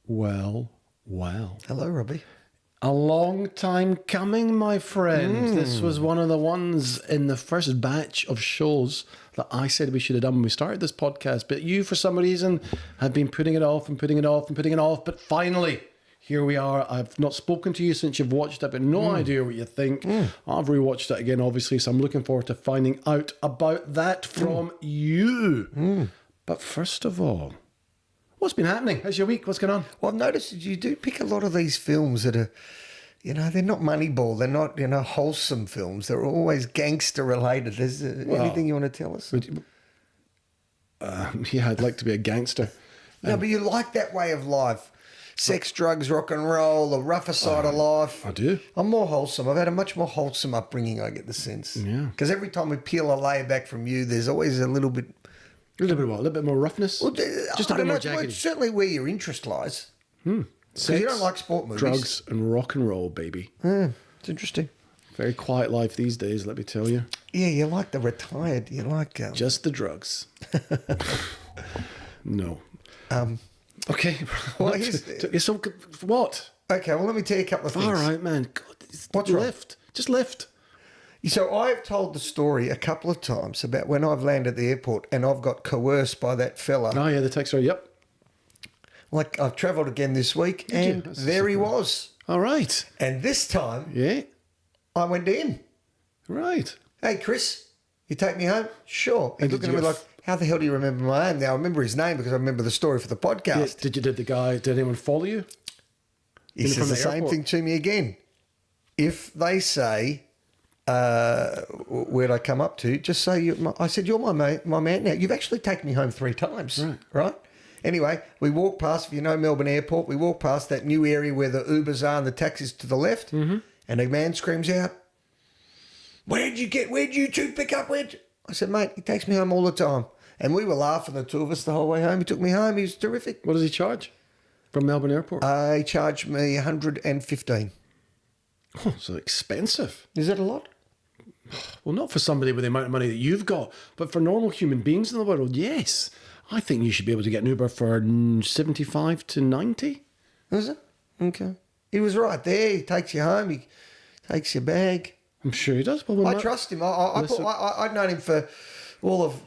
Well, well. Hello, Robbie. A long time coming, my friend. This was one of the ones in the first batch of shows that I said we should have done when we started this podcast. But you, for some reason, have been putting it off and putting it off and putting it off. But finally, here we are. I've not spoken to you since you've watched it, but no idea what you think. I've rewatched it again, obviously, so I'm looking forward to finding out about that from you. But first of all, what's been happening? How's your week? What's going on? Well, I've noticed that you do pick a lot of these films that are, they're not Moneyball. They're not, wholesome films. They're always gangster related. Is there anything you want to tell us? Yeah, I'd like to be a gangster. No, but you like that way of life. Sex, drugs, rock and roll, the rougher side of life. I do. I'm more wholesome. I've had a much more wholesome upbringing, I get the sense. Yeah. Because every time we peel a layer back from you, there's always a little bit... A little bit what? A little bit more roughness? Well, just a bit more jaggedy. It's certainly where your interest lies. Sex, you don't like sport movies. drugs, and rock and roll, baby. It's interesting. Very quiet life these days, let me tell you. Yeah, you like the retired. You like... Just the drugs. No. Okay. Well, So, what? Okay, well, let me tell you a couple of things. All right, man. God, What's wrong? lift. Just lift. So I've told the story a couple of times about when I've landed at the airport and I've got coerced by that fella. Oh, yeah, the text story. Yep. Like, I've travelled again this week, Did you? and That's there he super. was. All right. And this time, Yeah. I went to him. Right. Hey, Chris, you take me home? Sure. He's And looking did at me you- like, how the hell do you remember my name? Now, I remember his name because I remember the story for the podcast. Did anyone follow you? He says from the the same airport? thing to me again. If they say, where'd I come up to, just say, I said, you're my man now. You've actually taken me home 3 times, right? Anyway, we walk past, if you know Melbourne Airport, we walk past that new area where the Ubers are and the taxis to the left, and a man screams out, where'd you two pick up? I said, mate, he takes me home all the time. And we were laughing, the two of us, the whole way home. He took me home. He was terrific. What does he charge from Melbourne Airport? He charged me 115. Oh, so expensive. Is that a lot? Well, not for somebody with the amount of money that you've got, but for normal human beings in the world, yes. I think you should be able to get an Uber for 75 to 90. Is it? Okay. He was right there. He takes you home. He takes your bag. I'm sure he does. Well, I trust him. I'd known him for all of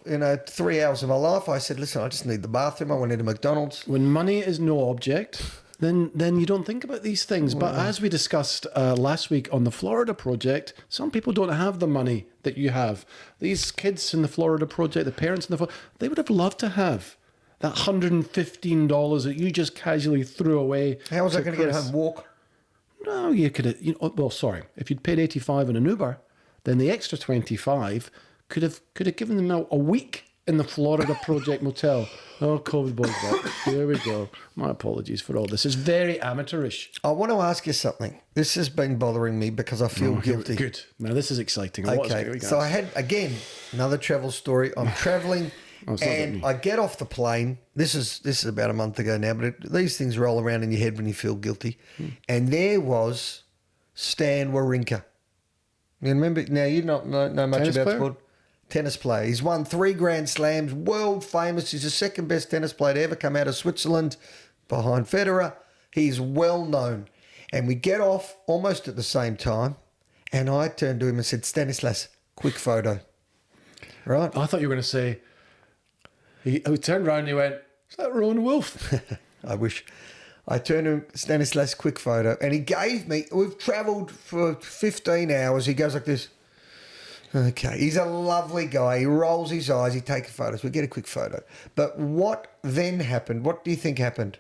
3 hours of my life. I said, listen, I just need the bathroom. I went into McDonald's. When money is no object, then you don't think about these things. But as we discussed last week on the Florida Project, some people don't have the money that you have. These kids in the Florida Project, the parents in the they would have loved to have that $115 that you just casually threw away. How was I going to get home? Walk? No, you could have. Well, sorry. If you'd paid $85 in an Uber, then the extra $25 could have given them a week in the Florida Project Motel. Oh, COVID boys back. Here we go. My apologies for all this. It's very amateurish. I want to ask you something. This has been bothering me because I feel guilty. Good. Now this is exciting. Okay, so I had, again, another travel story. I'm travelling and I get off the plane. This is about a month ago now, but these things roll around in your head when you feel guilty. And there was Stan Wawrinka. You remember? Now, you don't know much Tennis about player? sport. Tennis player. He's won 3 Grand Slams, world famous. He's the second best tennis player to ever come out of Switzerland behind Federer. He's well known. And we get off almost at the same time. And I turned to him and said, Stanislas, quick photo. Right? I thought you were going to say, he turned around and he went, is that Rowan Wolf? I wish. I turned to him, Stanislas, quick photo. And he gave me, we've travelled for 15 hours. He goes like this. Okay, he's a lovely guy. He rolls his eyes. He takes photos. We get a quick photo. But what then happened? What do you think happened?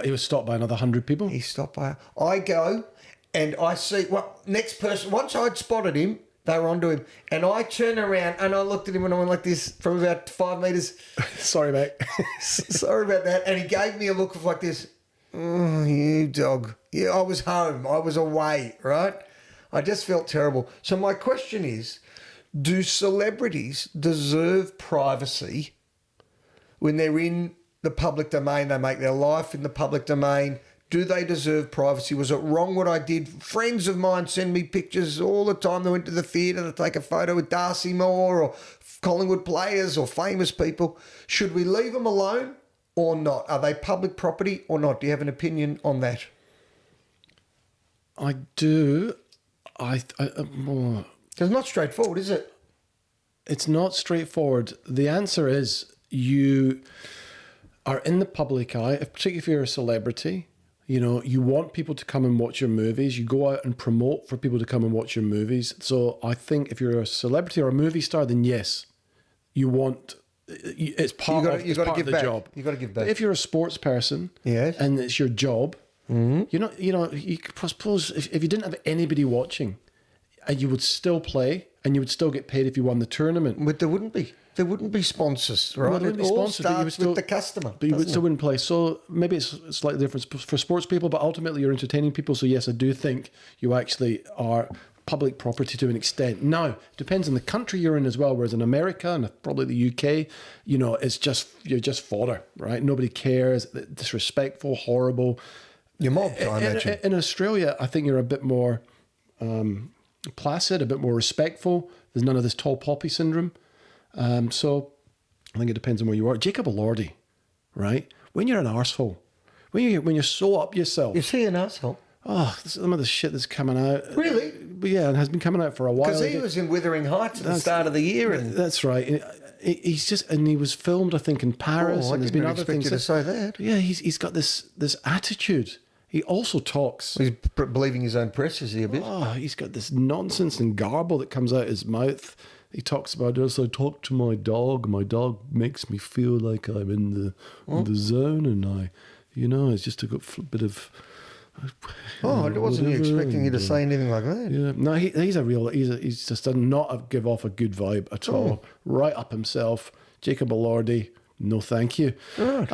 He was stopped by another 100 people? He stopped by. I go and I see, next person. Once I'd spotted him, they were onto him. And I turned around and I looked at him and I went like this from about 5 metres. Sorry, mate. Sorry about that. And he gave me a look of like this. Oh, you dog. Yeah, I was home. I was away, right? I just felt terrible. So my question is, do celebrities deserve privacy when they're in the public domain? They make their life in the public domain. Do they deserve privacy? Was it wrong what I did? Friends of mine send me pictures all the time. They went to the theatre to take a photo with Darcy Moore or Collingwood players or famous people. Should we leave them alone or not? Are they public property or not? Do you have an opinion on that? I do. It's not straightforward, is it? It's not straightforward. The answer is you are in the public eye, particularly if you're a celebrity. You know, you want people to come and watch your movies. You go out and promote for people to come and watch your movies. So I think if you're a celebrity or a movie star, then yes, you want. It's part of the job. You got to give back. But if you're a sports person, yes, and it's your job, you suppose if you didn't have anybody watching, and you would still play, and you would still get paid if you won the tournament. But there wouldn't be sponsors, right? Well, there wouldn't be sponsors, but you would still, with the customer. But you still wouldn't play. So maybe it's slightly different for sports people, but ultimately you're entertaining people. So yes, I do think you actually are public property to an extent. Now, it depends on the country you're in as well. Whereas in America and probably the UK, you know, you're just fodder, right? Nobody cares. Disrespectful, horrible. You're mobbed, I imagine. In Australia, I think you're a bit more placid, a bit more respectful. There's none of this tall poppy syndrome. So I think it depends on where you are. Jacob Elordi, right? When you're an arsehole, when you're so up yourself. Is he an arsehole? Oh, some of the shit that's coming out. Really? Yeah, and has been coming out for a while. Because he was in Wuthering Heights at the start of the year. That's right. And he was filmed, I think, in Paris. And there's been other things. You to say that. Yeah, he's got this attitude. He also talks. He's believing his own press, is he a bit? Oh, he's got this nonsense and garble that comes out his mouth. He talks about it. So I talk to my dog. My dog makes me feel like I'm in the zone, and it's just a bit of. I wasn't expecting you to say anything like that. Yeah, no, he's just does not give off a good vibe at all. Right up himself, Jacob Elordi. No, thank you. Right.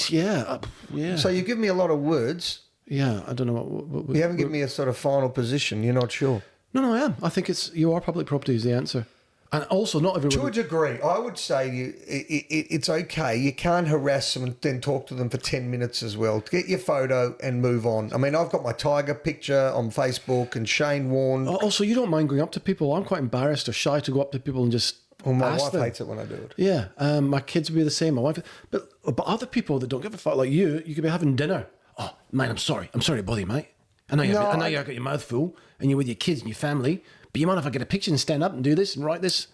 Yeah. So you give me a lot of words. Yeah, I don't know what you haven't given me a sort of final position. You're not sure. No, I am. I think you are public property is the answer. And also, not everyone. To a degree, I would say it's okay. You can't harass them and then talk to them for 10 minutes as well. Get your photo and move on. I mean, I've got my tiger picture on Facebook and Shane Warne. Also, you don't mind going up to people. I'm quite embarrassed or shy to go up to people and just. Well, my ask wife them. hates it when I do it. Yeah, my kids would be the same. My wife, but other people that don't give a fuck like you could be having dinner. Oh, man, I'm sorry to bother you, mate. I know you've got your mouth full and you're with your kids and your family. But you mind if I get a picture and stand up and do this and write this?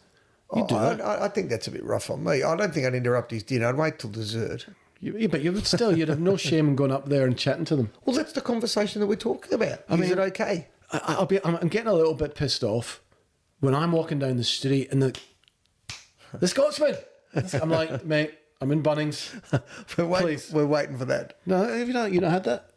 You do that. I think that's a bit rough on me. I don't think I'd interrupt his dinner. I'd wait till dessert. But you'd have no shame in going up there and chatting to them. Well, that's the conversation that we're talking about. Is it okay? I'm getting a little bit pissed off when I'm walking down the street and the Scotsman. I'm like, mate, I'm in Bunnings. We're waiting for that. No, have you not had that?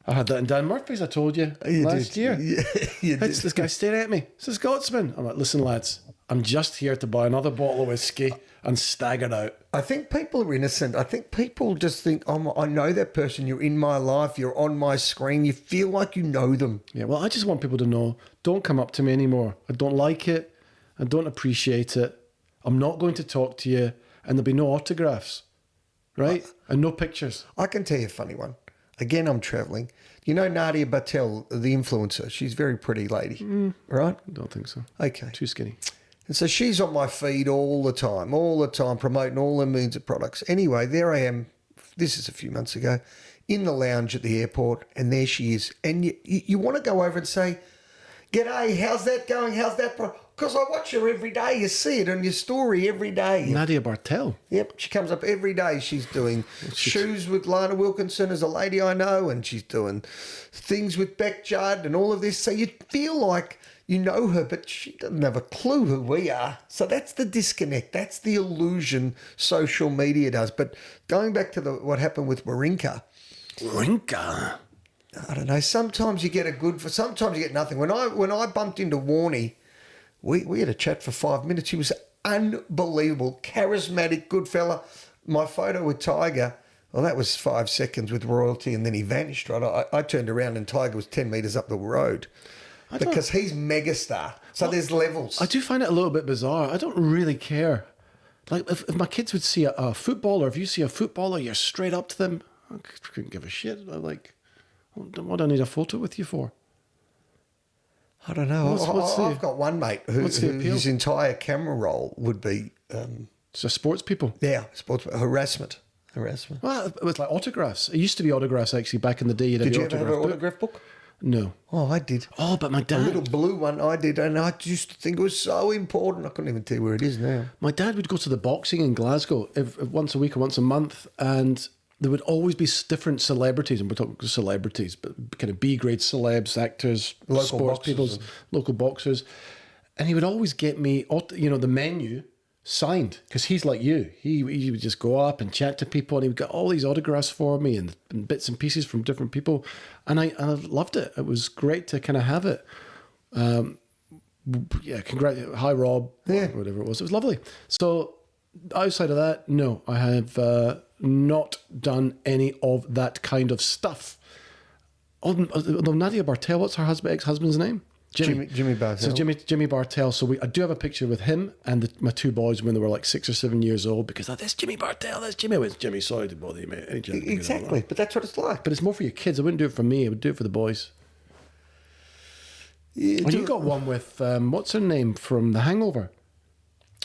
I had that in Dan Murphy's, I told you, last year. Yeah, you did. This guy staring at me. It's a Scotsman. I'm like, listen, lads, I'm just here to buy another bottle of whiskey and stagger out. I think people are innocent. I think people just think, I know that person. You're in my life. You're on my screen. You feel like you know them. Yeah, well, I just want people to know, don't come up to me anymore. I don't like it. I don't appreciate it. I'm not going to talk to you. And there'll be no autographs, right? And no pictures. I can tell you a funny one. Again, I'm travelling. You know Nadia Bartel, the influencer? She's a very pretty lady, right? I don't think so. Okay. Too skinny. And so she's on my feed all the time, promoting all her means of products. Anyway, there I am, this is a few months ago, in the lounge at the airport, and there she is. And you want to go over and say, "G'day, how's that going? How's that?" Because I watch her every day. You see it on your story every day. Nadia Bartel. Yep, she comes up every day. She's doing shoes with Lana Wilkinson as a lady I know, and she's doing things with Beck Judd and all of this. So you feel like you know her, but she doesn't have a clue who we are. So that's the disconnect. That's the illusion social media does. But going back to what happened with Wawrinka. Wawrinka? I don't know. Sometimes you get sometimes you get nothing. When I bumped into Warne, we had a chat for 5 minutes. He was unbelievable, charismatic, good fella. My photo with Tiger, well, that was 5 seconds with royalty, and then he vanished, right? I turned around and Tiger was 10 metres up the road because he's megastar. So there's levels. I do find it a little bit bizarre. I don't really care. Like, if my kids would see a footballer, if you see a footballer, you're straight up to them. I couldn't give a shit. I'm like, what do I need a photo with you for? I don't know. I've got one mate whose entire camera roll would be... so sports people? Yeah, sports harassment. harassment. Well, it was like autographs. It used to be autographs, actually, back in the day. Did you ever have an book. autograph book? No. Oh, I did. Oh, but my A dad... little blue one I did, and I used to think it was so important. I couldn't even tell you where it is now. My dad would go to the boxing in Glasgow once a week or once a month, and there would always be different celebrities, and we're talking celebrities, but kind of B-grade celebs, actors, Local sports boxers people, local boxers. And he would always get me, the menu signed, because he's like you. He would just go up and chat to people, and he would get all these autographs for me and bits and pieces from different people. And I loved it. It was great to kind of have it. Hi, Rob. Yeah. Whatever it was. It was lovely. So outside of that, no, I have not done any of that kind of stuff. Although Nadia Bartel, what's her ex-husband's name? Jimmy Bartel. So Jimmy Bartel. So I do have a picture with him and my two boys when they were like 6 or 7 years old, because that's Jimmy Bartel, that's Jimmy. It's Jimmy, sorry to bother you, mate. Exactly, but that's what it's like. But it's more for your kids. I wouldn't do it for me. I would do it for the boys. You got one with, what's her name from The Hangover?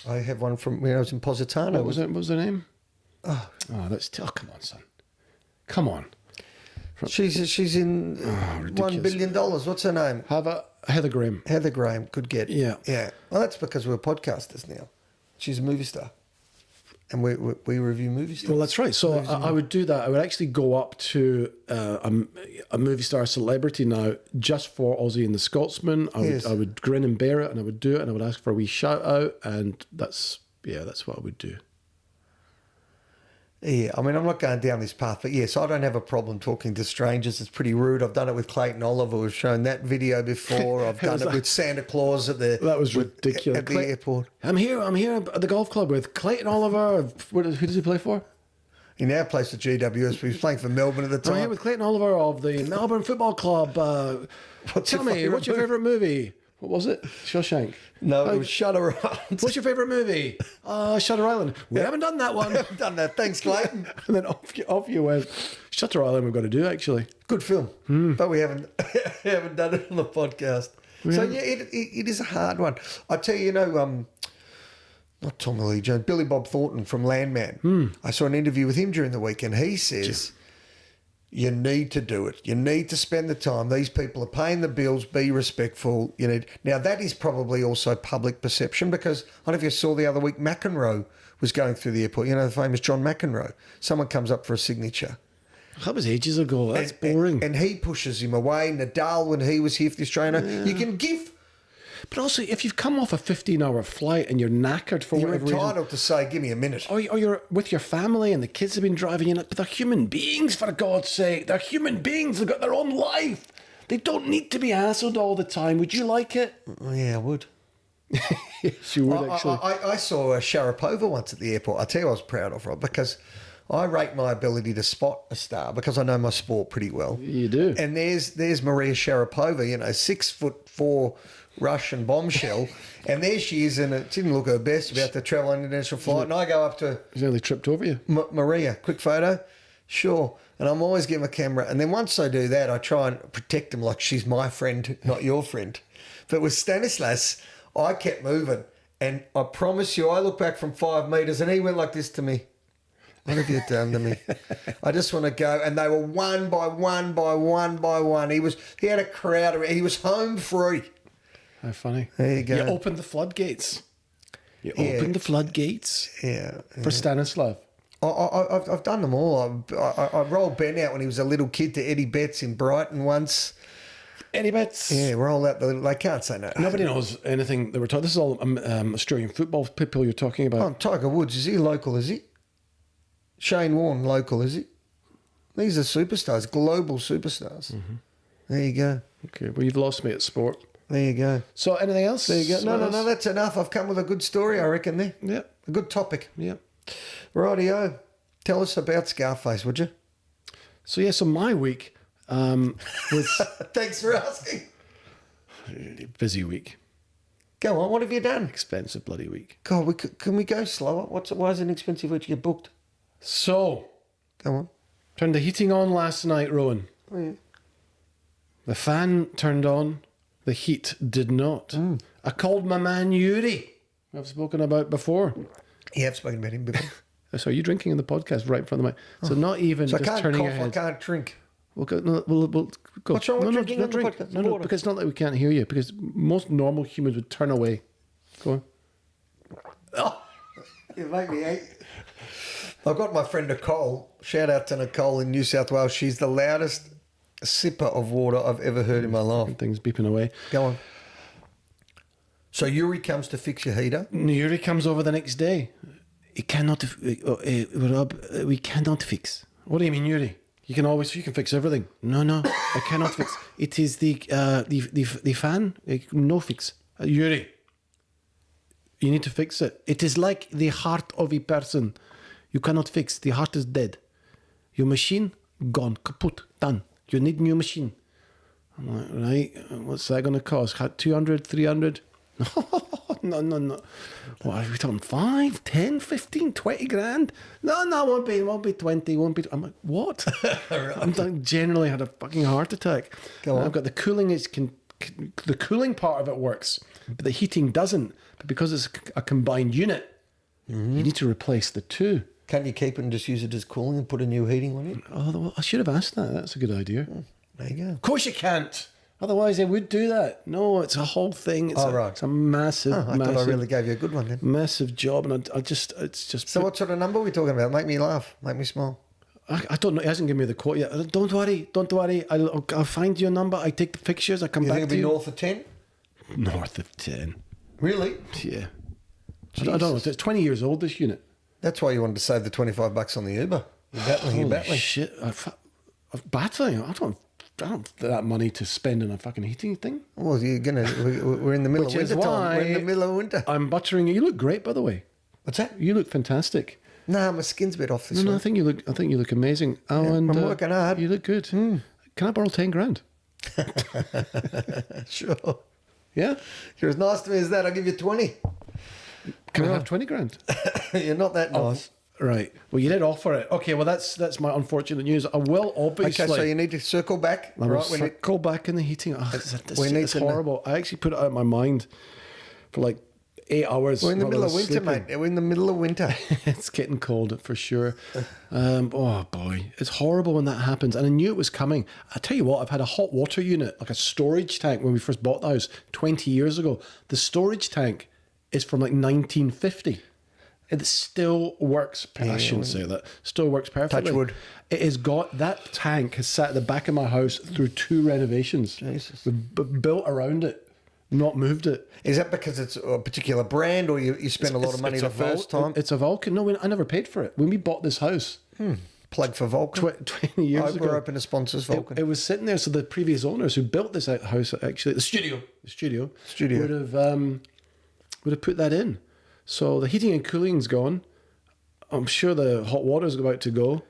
I have one from when I was in Positano. What was her name? Oh, come on, son. Come on. She's in $1 billion. What's her name? Heather Graham. Heather Graham could get. Yeah. Yeah. Well, that's because we're podcasters now. She's a movie star. And we review movie stars. Well, that's right. So I would do that. I would actually go up to a movie star celebrity now just for Aussie and the Scotsman. I would grin and bear it, and I would do it, and I would ask for a wee shout out, and that's what I would do. Yeah, I mean, I'm not going down this path, but yes, I don't have a problem talking to strangers. It's pretty rude. I've done it with Clayton Oliver. We've shown that video before. I've done it with Santa Claus at the... That was ridiculous. At the airport. I'm here at the golf club with Clayton Oliver. Who does he play for? He now plays for GWS, but he was playing for Melbourne at the time. I'm here with Clayton Oliver of the Melbourne Football Club. Tell me, what's your favourite movie? What was it? Shawshank? No, it was Shutter Island. What's your favourite movie? Shutter Island. We haven't done that one. We haven't done that. Thanks, Clayton. And then off you went. Shutter Island we've got to do, actually. Good film. But we haven't done it on the podcast. So, yeah, it is a hard one. I tell you, not Tommy Lee Jones, Billy Bob Thornton from Landman. I saw an interview with him during the week, and he says... You need to do it. You need to spend the time. These people are paying the bills. Be respectful. Now, that is probably also public perception, because I don't know if you saw the other week, McEnroe was going through the airport. The famous John McEnroe. Someone comes up for a signature. That was ages ago. That's boring. And he pushes him away. Nadal, when he was here for the Australian, you can give... But also, if you've come off a 15-hour flight and you're knackered for whatever reason... You're entitled to say, give me a minute. Or you're with your family and the kids have been driving you nuts. But they're human beings, for God's sake. They're human beings. They've got their own life. They don't need to be hassled all the time. Would you like it? Yeah, I would. Yes, you would, actually. I saw a Sharapova once at the airport. I tell you I was proud of her, because I rate my ability to spot a star, because I know my sport pretty well. You do. And there's Maria Sharapova, 6'4" Russian bombshell, and there she is, and it didn't look her best, about to travel on an international flight, and I go up to... She's nearly tripped over you. Maria, quick photo? Sure. And I'm always giving a camera, and then once I do that, I try and protect them like she's my friend, not your friend. But with Stanislas, I kept moving, and I promise you, I looked back from 5 metres, and he went like this to me. What have you done to me? I just want to go. And they were one by one by one by one. He had a crowd around. He was home free. How funny. There you go. You opened the floodgates. Opened the floodgates. Yeah. For Stanislav. I've done them all. I rolled Ben out when he was a little kid to Eddie Betts in Brighton once. Eddie Betts. Yeah, roll out they can't say no. Nobody knows anything that we're talking. This is all Australian football people you're talking about. Oh, Tiger Woods, is he local, is he? Shane Warne, local, is he? These are superstars, global superstars. Mm-hmm. There you go. Okay, well, you've lost me at sport. There you go. So, anything else? There you go. No, that's enough. I've come with a good story, I reckon, there. Yeah. A good topic. Yeah. Rightio. Tell us about Scarface, would you? So my week was... Thanks for asking. Busy week. Go on, what have you done? Expensive bloody week. God, can we go slower? Why is it an expensive week to get booked? So... Go on. Turned the heating on last night, Rowan. Oh, yeah. The fan turned on. The heat did not. I called my man Yuri, I've spoken about before. You have spoken about him before. So you're drinking in the podcast right in front of the mic. So not even So I just can't turning cough, your head. I can't drink. We'll go. No, we'll go. What's wrong with drinking on the drink. podcast? No, Water. because it's not like we can't hear you. Because most normal humans would turn away. Go on. Oh, you make me hate. I've got my friend Nicole. Shout out to Nicole in New South Wales. She's the loudest sipper of water I've ever heard in my life. Things beeping away. Go on. So Yuri comes to fix your heater. Yuri comes over the next day. He cannot. Rob, we cannot fix. What do you mean, Yuri? You can fix everything. No, I cannot fix. It is the fan. No fix. Yuri, you need to fix it. It is like the heart of a person. You cannot fix. The heart is dead. Your machine gone, kaput, done. You need new machine. I'm like, right. What's that going to cost? 200, 300? No. What are we talking? 5, 10, 15, 20 grand? No, it won't be 20, won't be. I'm like, what? I'm generally had a fucking heart attack. Go on. I've got the cooling. The cooling part of it works, but the heating doesn't. But because it's a combined unit, you need to replace the two. Can't you keep it and just use it as cooling and put a new heating on it? Oh, well, I should have asked that. That's a good idea. There you go. Of course you can't. Otherwise, they would do that. No, it's a whole thing. It's right. It's a massive, I thought I really gave you a good one then. massive job, and it's just. So what sort of number are we talking about? Make me laugh. Make me smile. I don't know. He hasn't given me the quote yet. Don't worry. I'll find you a number. I take the pictures. I come You back think to it'll be you. north of 10? North of 10. Really? Yeah. I don't know. It's 20 years old, this unit. That's why you wanted to save the $25 on the Uber. You're battling. Holy shit. I'm battling. I don't have that money to spend on a fucking heating thing. Well, we're in the middle Which of is winter time. why We're in the middle of winter. I'm buttering you. You look great, by the way. What's that? You look fantastic. No, my skin's a bit off this No, one. I think you look amazing. Oh, and I'm working hard. You look good. Can I borrow 10 grand? Sure. Yeah. You're as nice to me as that. I'll give you 20. Can I have 20 grand? You're not that nice. Right. Well, you did offer it. Okay. Well, that's my unfortunate news. I will obviously. Okay, so you need to circle back. I will Right? circle back in the heating. Oh, it's to know. horrible. I actually put it out of my mind for like 8 hours. We're in the while I middle of was winter, sleeping. mate. We're in the middle of winter. It's getting cold for sure. Oh boy, it's horrible when that happens. And I knew it was coming. I tell you what, I've had a hot water unit, like a storage tank, when we first bought the house 20 years ago. The storage tank is from like 1950. It still works. I shouldn't say that. Still works perfectly. Touch wood. It has got, that tank has sat at the back of my house through 2 renovations. Jesus. We've built around it, not moved it. Is that because it's a particular brand or you spend a lot of money It's the a first time? It's a Vulcan. No, I never paid for it. When we bought this house, Plug for Vulcan. 20 years ago. We're open to sponsors, Vulcan. It was sitting there. So the previous owners who built this house, actually, the studio would have put that in. So the heating and cooling's gone. I'm sure the hot water's about to go.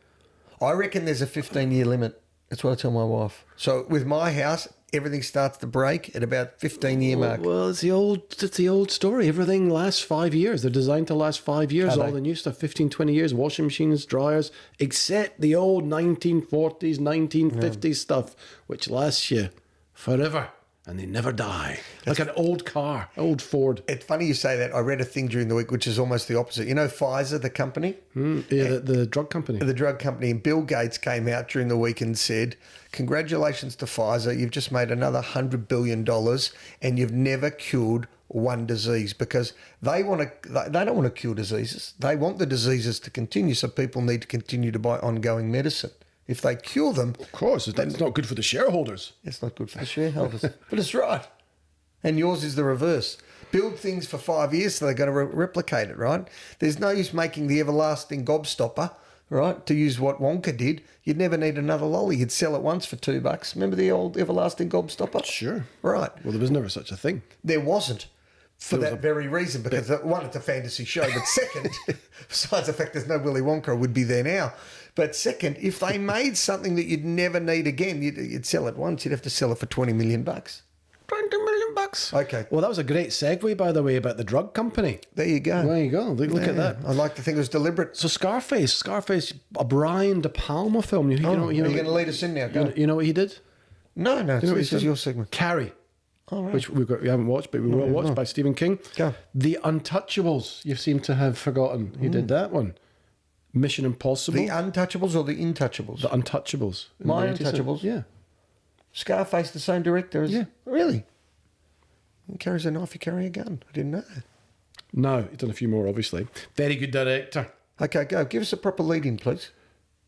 I reckon there's a 15-year limit. That's what I tell my wife. So with my house, everything starts to break at about 15-year mark. Well, it's the old story. Everything lasts 5 years. They're designed to last 5 years. Are All they? the new stuff, 15, 20 years. Washing machines, dryers, except the old 1940s, 1950s stuff, which lasts you forever. And they never die. Like an old car, old Ford. It's funny you say that. I read a thing during the week which is almost the opposite. You know Pfizer, the company? Yeah, the drug company. The drug company. And Bill Gates came out during the week and said, congratulations to Pfizer. You've just made another $100 billion and you've never cured one disease, because they don't want to cure diseases. They want the diseases to continue, so people need to continue to buy ongoing medicine. If they cure them... Of course, it's not good for the shareholders. It's not good for the shareholders. But it's right. And yours is the reverse. Build things for 5 years so they're going to replicate it, right? There's no use making the everlasting gobstopper, right? To use what Wonka did. You'd never need another lolly. You'd sell it once for $2. Remember the old everlasting gobstopper? Sure. Right. Well, there was never such a thing. There wasn't. For that very reason, because one, it's a fantasy show, but second, besides the fact there's no Willy Wonka, it would be there now. But second, if they made something that you'd never need again, you'd sell it once. You'd have to sell it for $20 million. $20 million. Okay. Well, that was a great segue, by the way, about the drug company. There you go. There you go. Look at that. I like to think it was deliberate. So Scarface, a Brian De Palma film. You know, are you going to lead us in now? Go. You know what he did? No, You know this is your segment. Carrie. All right. Which we haven't watched, but we will watch, by Stephen King. Go. The Untouchables, you seem to have forgotten. He did that one. Mission Impossible. The Untouchables or the Intouchables? The Untouchables. My In the 80s. Untouchables? Yeah. Scarface, the same director as... Yeah. Really? He carries a knife, you carry a gun. I didn't know that. No, he's done a few more, obviously. Very good director. Okay, go. Give us a proper lead-in, please.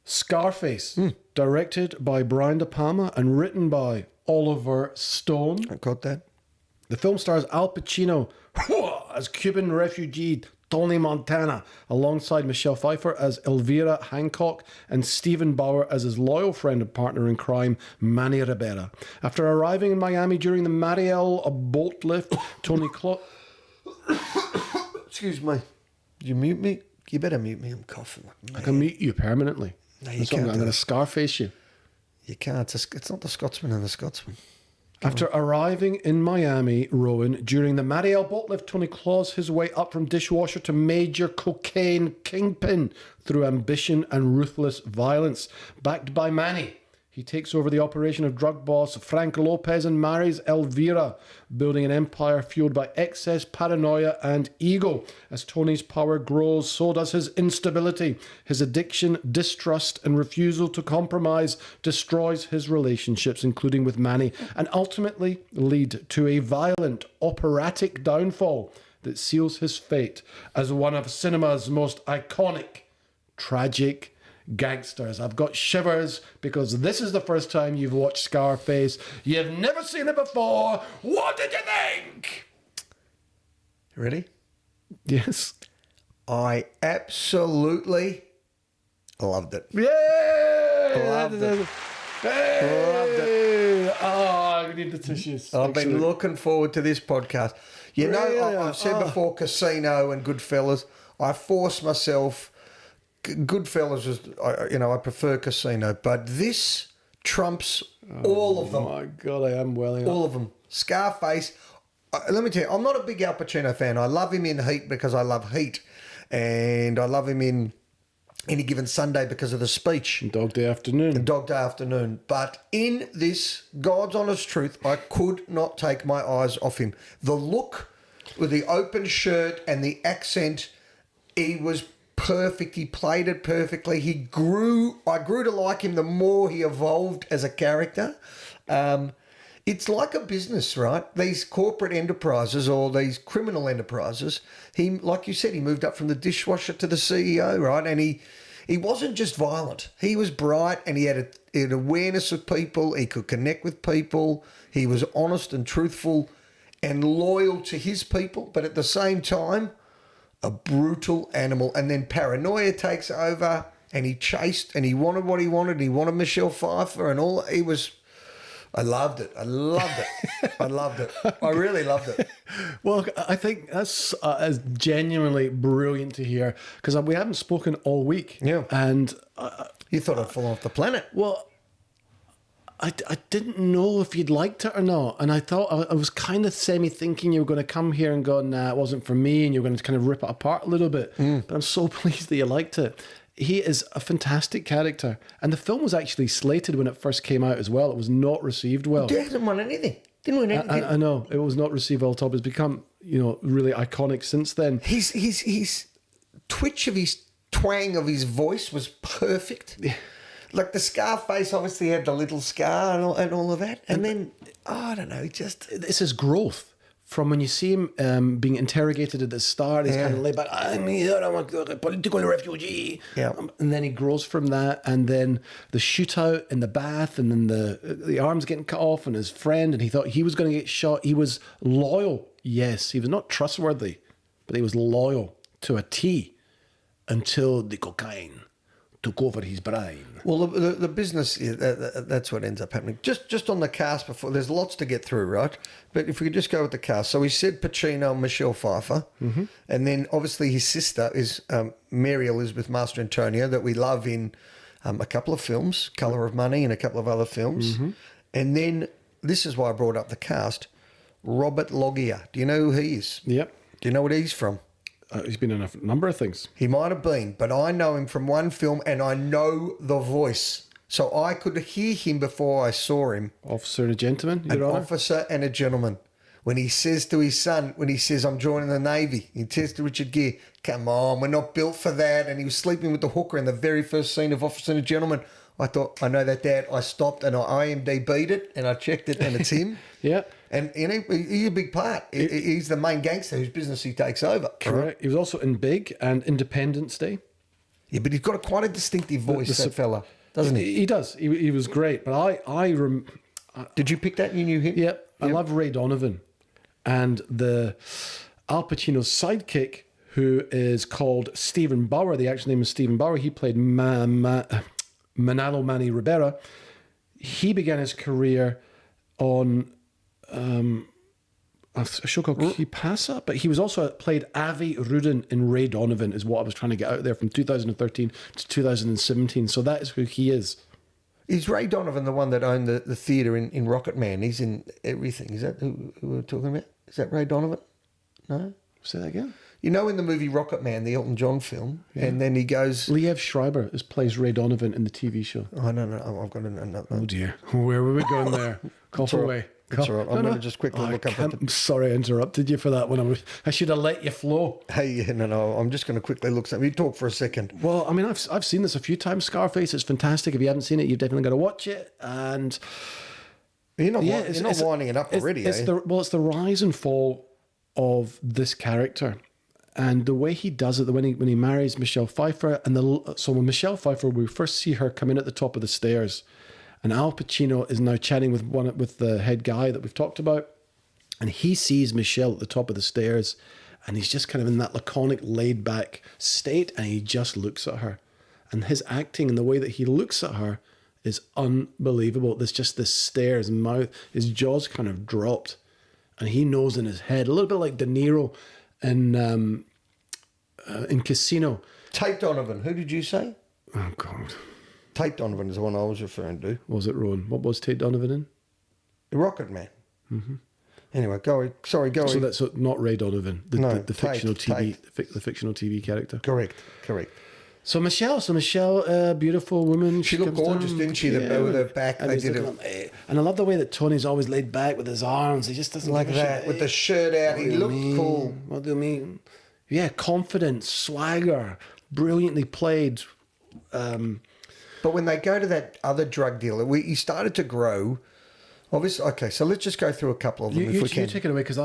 Scarface, directed by Brian De Palma and written by Oliver Stone. I got that. The film stars Al Pacino as Cuban refugee Tony Montana, alongside Michelle Pfeiffer as Elvira Hancock and Stephen Bauer as his loyal friend and partner in crime, Manny Ribera. After arriving in Miami during the Mariel boatlift, Tony Excuse me. Did you mute me? You better mute me. I'm coughing. I can mute you permanently. No, you That's what can't I'm do going to that. Scarface you. You can't. It's not the Scotsman and the Scotsman. After arriving in Miami, Rowan, during the Mariel boatlift, Tony claws his way up from dishwasher to major cocaine kingpin through ambition and ruthless violence. Backed by Manny, he takes over the operation of drug boss Frank Lopez and marries Elvira, building an empire fueled by excess, paranoia, and ego. As Tony's power grows, so does his instability. His addiction, distrust, and refusal to compromise destroys his relationships, including with Manny, and ultimately lead to a violent, operatic downfall that seals his fate as one of cinema's most iconic, tragic gangsters. I've got shivers because this is the first time you've watched Scarface. You've never seen it before. What did you think? Ready? Yes. I absolutely loved it. Yay! Loved it. Hey! Oh, I need the tissues. I've been Actually. looking forward to this podcast. You know, Really? I've said before, Casino and Goodfellas. I force myself. Goodfellas was, I prefer Casino, but this trumps all of them. Oh my God, I am welling up. All of them. Scarface. Let me tell you, I'm not a big Al Pacino fan. I love him in Heat because I love Heat, and I love him in Any Given Sunday because of the speech. Dog Day Afternoon. Dog Day Afternoon. But in this, God's honest truth, I could not take my eyes off him. The look with the open shirt and the accent, he was perfect. He played it perfectly. I grew to like him the more he evolved as a character. It's like a business, right? These corporate enterprises or these criminal enterprises, like you said, he moved up from the dishwasher to the CEO, right? And he wasn't just violent. He was bright and he had an awareness of people. He could connect with people. He was honest and truthful and loyal to his people. But at the same time, a brutal animal. And then paranoia takes over and he chased and he wanted what he wanted. He wanted Michelle Pfeiffer and all. I loved it. I loved it. I loved it. I really loved it. Well, I think that's genuinely brilliant to hear because we haven't spoken all week. Yeah. And You thought I'd fall off the planet. well, I didn't know if you'd liked it or not. And I thought I was kind of semi-thinking you were going to come here and go, nah, it wasn't for me. And you were going to kind of rip it apart a little bit. But I'm so pleased that you liked it. He is a fantastic character. And the film was actually slated when it first came out as well. It was not received well. He hasn't won anything. Didn't win anything. I know. It was not received well at all. It's become, really iconic since then. His twitch of his twang of his voice was perfect. Like the Scarface obviously had the little scar and all of that. And then, I don't know, It's his growth. From when you see him being interrogated at the start, he's kind of laid back, I'm a political refugee. Yeah. And then he grows from that. And then the shootout in the bath, and then the arms getting cut off, and his friend, and he thought he was going to get shot. He was loyal. Yes, he was not trustworthy, but he was loyal to a T until the cocaine took over his brain. Well, the business, that's what ends up happening. Just on the cast before, there's lots to get through, right? But if we could just go with the cast. So we said Pacino and Michelle Pfeiffer. Mm-hmm. And then obviously his sister is Mariel Elizabeth Master Antonio, that we love in a couple of films, Colour of Money and a couple of other films. Mm-hmm. And then, this is why I brought up the cast, Robert Loggia. Do you know who he is? Yep. Do you know what he's from? He's been in a number of things. He might have been, but I know him from one film and I know the voice. So I could hear him before I saw him. Officer and a Gentleman, An Your Honour. officer and a gentleman. when he says to his son, when he says, I'm joining the Navy, he says to Richard Gere, come on, we're not built for that. And he was sleeping with the hooker in the very first scene of Officer and a Gentleman. I thought, I know that, Dad. I stopped and I IMDb'd it and I checked it and it's him. Yeah. And he's a big part. He's the main gangster whose business he takes over. Correct. Right? He was also in Big and Independence Day. Yeah, but he's got quite a distinctive voice, that fella, doesn't he? He does. He was great. But Did you pick that? You knew him? Yep. I love Ray Donovan. And the Al Pacino's sidekick, who is called Stephen Bauer. The actual name is Stephen Bauer. He played Manny Ribera. He began his career on a show called Kipasa, but he was also played Avi Rudin in Ray Donovan, is what I was trying to get out there, from 2013 to 2017. So that is who he is. Is Ray Donovan the one that owned the theatre in Rocket Man? He's in everything. Is that who we're talking about? Is that Ray Donovan? No? Say that again? You know, in the movie Rocket Man, the Elton John film, and then he goes... Liev Schreiber plays Ray Donovan in the TV show. Oh, no, I've got another... Oh, dear. Where were we going there? Cough away. That's all right. I'm going to just quickly look up... I'm sorry I interrupted you for that one. I should have let you flow. Hey, no, I'm just going to quickly look something. You talk for a second. Well, I mean, I've seen this a few times, Scarface. It's fantastic. If you haven't seen it, you've definitely got to watch it. And... You're not winding it up already, it's the rise and fall of this character. And the way he does it, when he marries Michelle Pfeiffer, so when Michelle Pfeiffer, we first see her come in at the top of the stairs, and Al Pacino is now chatting with the head guy that we've talked about, and he sees Michelle at the top of the stairs, and he's just kind of in that laconic, laid back state, and he just looks at her, and his acting and the way that he looks at her is unbelievable. There's just this stare, his mouth, his jaw's kind of dropped, and he knows in his head, a little bit like De Niro in Casino. Tate Donovan. Who did you say? Oh, God. Tate Donovan is the one I was referring to. Was it, Rowan? What was Tate Donovan in? The Rocket Man. Mm-hmm. Anyway, go. So that's not Ray Donovan, the fictional Tate. the fictional TV character. Correct. So Michelle, beautiful woman. She looked gorgeous, didn't she? With her back, and they did it. And I love the way that Tony's always laid back with his arms. He just doesn't like that with the shirt out. He looked cool. What do you mean? Yeah, confidence, swagger, brilliantly played. But when they go to that other drug dealer, he started to grow. Obviously, okay. So let's just go through a couple of them if we can. You take it away because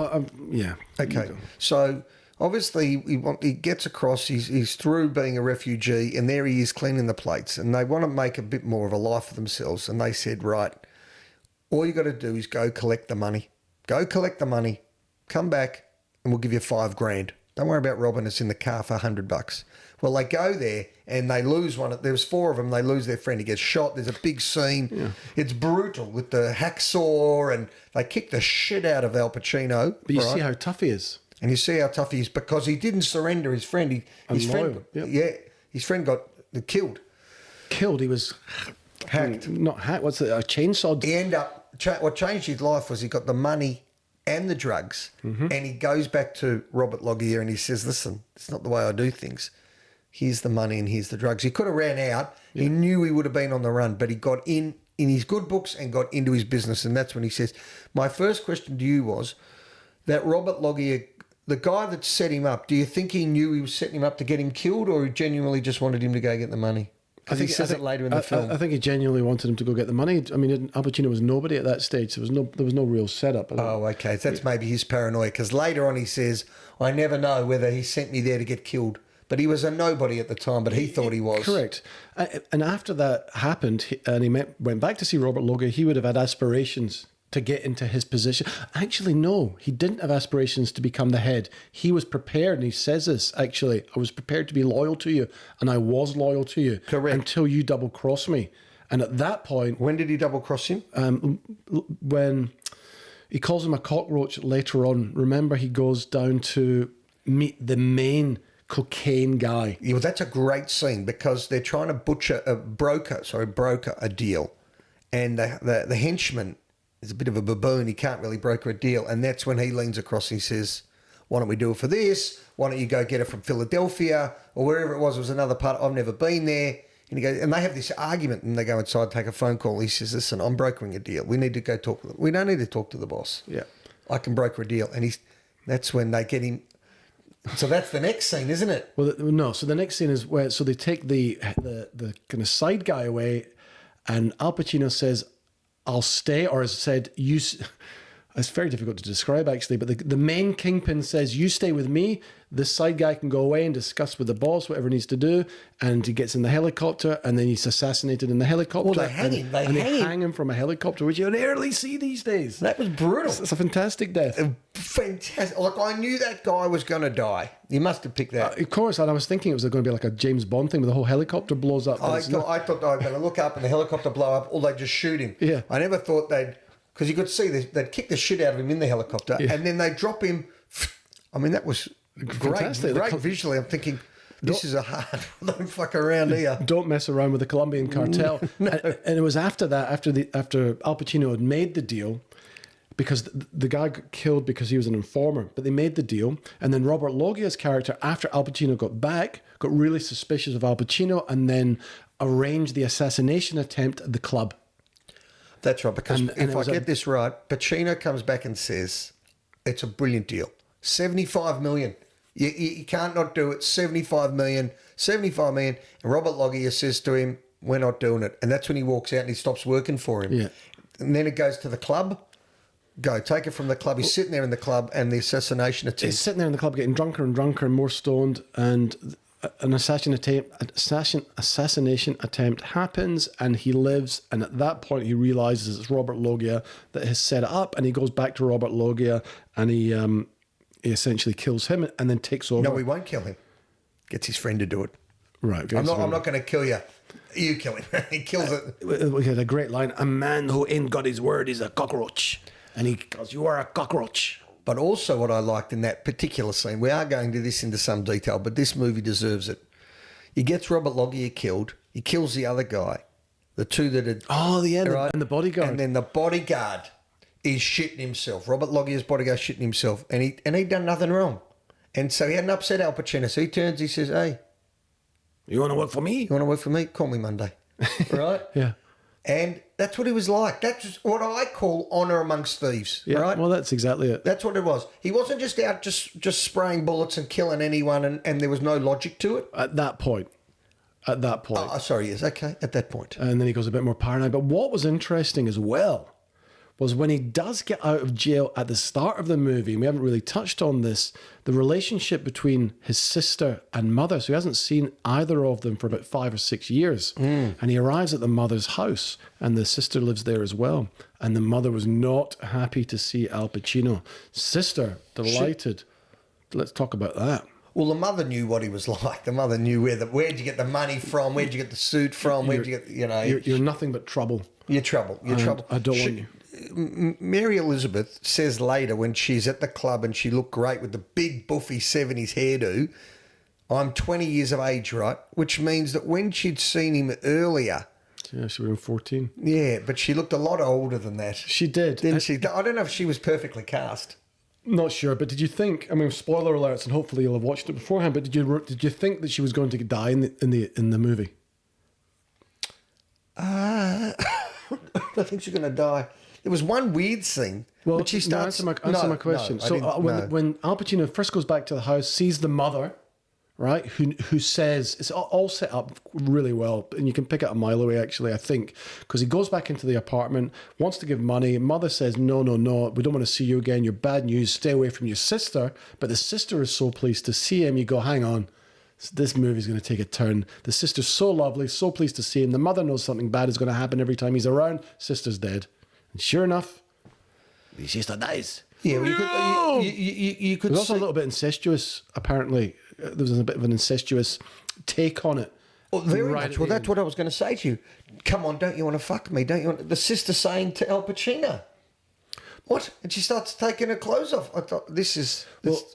yeah. Okay, so. Obviously, he gets across, he's through being a refugee, and there he is cleaning the plates. And they want to make a bit more of a life for themselves. And they said, right, all you got to do is go collect the money. Go collect the money, come back, and we'll give you $5,000. Don't worry about robbing us in the car for $100. Well, they go there, and they lose one. There's four of them. They lose their friend. He gets shot. There's a big scene. Yeah. It's brutal with the hacksaw, and they kick the shit out of Al Pacino. But you see how tough he is. And you see how tough he is because he didn't surrender his friend. His friend got killed. Killed? He was hacked. Not hacked. What's it? A chainsaw? He ended up. What changed his life was he got the money and the drugs, and he goes back to Robert Loggia and he says, "Listen, it's not the way I do things. Here's the money and here's the drugs." He could have ran out. Yeah. He knew he would have been on the run, but he got in his good books and got into his business, and that's when he says, "My first question to you was that Robert Loggia." The guy that set him up, do you think he knew he was setting him up to get him killed, or he genuinely just wanted him to go get the money? I think he says it later in the film. I think he genuinely wanted him to go get the money. I mean, Al Pacino was nobody at that stage. There was no real setup. Oh, okay. So that's maybe his paranoia, because later on he says, I never know whether he sent me there to get killed. But he was a nobody at the time, but he thought he was. Correct. And after that happened, and he went back to see Robert Loggia, he would have had aspirations to get into his position. Actually, no, he didn't have aspirations to become the head. He was prepared, and he says this, actually, I was prepared to be loyal to you, and I was loyal to you. Correct. Until you double-cross me. And at that point... When did he double-cross him? When he calls him a cockroach later on. Remember, he goes down to meet the main cocaine guy. Yeah, well, that's a great scene, because they're trying to broker a deal. And the henchman... He's a bit of a baboon. He can't really broker a deal. And that's when he leans across and he says, why don't we do it for this? Why don't you go get it from Philadelphia or wherever it was? It was another part. I've never been there. And he goes, and they have this argument, and they go inside, take a phone call. He says, listen, I'm brokering a deal. We need to go talk to them. We don't need to talk to the boss. Yeah. I can broker a deal. And that's when they get him. So that's the next scene, isn't it? Well, no. So the next scene is where they take the kind of side guy away, and Al Pacino says, "I'll stay," or has said, "You." It's very difficult to describe, actually, but the main kingpin says, "You stay with me. This side guy can go away and discuss with the boss whatever he needs to do." And he gets in the helicopter, and then he's assassinated in the helicopter. Well, they hang him. They hang him from a helicopter, which you rarely see these days. That was brutal. It's a fantastic death. Fantastic. Like, I knew that guy was going to die. You must have picked that. Of course, and I was thinking it was going to be like a James Bond thing where the whole helicopter blows up. I thought they were going to look up and the helicopter blow up, or they just shoot him. Yeah. I never thought because you could see they'd kick the shit out of him in the helicopter, and then they drop him. I mean, that was great visually. I'm thinking, this is a hard. Don't fuck around here. Don't mess around with the Colombian cartel. No. And it was after that, after Al Pacino had made the deal, because the guy got killed because he was an informer, but they made the deal, and then Robert Loggia's character, after Al Pacino got back, got really suspicious of Al Pacino, and then arranged the assassination attempt at the club. That's right, because if I get this right, Pacino comes back and says, it's a brilliant deal. 75 million. You can't not do it. 75 million. And Robert Loggia says to him, we're not doing it. And that's when he walks out and he stops working for him. Yeah. And then it goes to the club. Go, take it from the club. He's sitting there in the club, and the assassination attempt. He's sitting there in the club getting drunker and drunker and more stoned, and an assassination attempt happens, and he lives, and at that point he realizes it's Robert Loggia that has set it up, and he goes back to Robert Loggia, and he essentially kills him and then takes over. No, he won't kill him. Gets his friend to do it. Right. I'm not going to kill you. You kill him. He kills it. We had a great line. A man who ain't got his word is a cockroach. And he goes, "You are a cockroach." But also what I liked in that particular scene, we are going to this into some detail, but this movie deserves it. He gets Robert Loggia killed. He kills the other guy. The two that had... Oh, right? And the bodyguard. And then the bodyguard is shitting himself. Robert Loggia's bodyguard shitting himself. And he'd done nothing wrong. And so he hadn't upset Al Pacino. So he turns, he says, "Hey, you want to work for me? You want to work for me? Call me Monday." Right? Yeah. And that's what he was like. That's what I call honour amongst thieves, right? Well, that's exactly it. That's what it was. He wasn't just out just spraying bullets and killing anyone, and there was no logic to it. At that point. Oh, sorry, yes, okay, at that point. And then he goes a bit more paranoid. But what was interesting as well was when he does get out of jail at the start of the movie, and we haven't really touched on this, the relationship between his sister and mother. So he hasn't seen either of them for about 5 or 6 years. And he arrives at the mother's house, and the sister lives there as well. And the mother was not happy to see Al Pacino. Sister, delighted. Let's talk about that. Well, the mother knew what he was like. The mother knew where'd you get the money from, where'd you get the suit from, where'd you get, You're nothing but trouble. You're trouble. I don't want you. Mary Elizabeth says later when she's at the club and she looked great with the big buffy 70s hairdo, I'm 20 years of age, right? Which means that when she'd seen him earlier... Yeah, she was 14. Yeah, but she looked a lot older than that. She did. Didn't she? I don't know if she was perfectly cast. Not sure, but did you think? I mean, spoiler alerts, and hopefully you'll have watched it beforehand. But did you think that she was going to die in the movie? I think she's going to die. There was one weird scene. Well, but she starts. Answer my question. When Al Pacino first goes back to the house, sees the mother, right, who says, it's all set up really well, and you can pick it a mile away, actually, I think, because he goes back into the apartment, wants to give money, mother says, no, we don't want to see you again, you're bad news, stay away from your sister, but the sister is so pleased to see him, you go, hang on, this movie's going to take a turn. The sister's so lovely, so pleased to see him, the mother knows something bad is going to happen every time he's around, sister's dead. And sure enough, the sister dies. Yeah, well, you could It was also a little bit incestuous, apparently. There was a bit of an incestuous take on it. Well, very much. Well, that's what I was going to say to you. Come on, don't you want to fuck me? Don't you want... The sister saying to Al Pacino. What? And she starts taking her clothes off. I thought, this is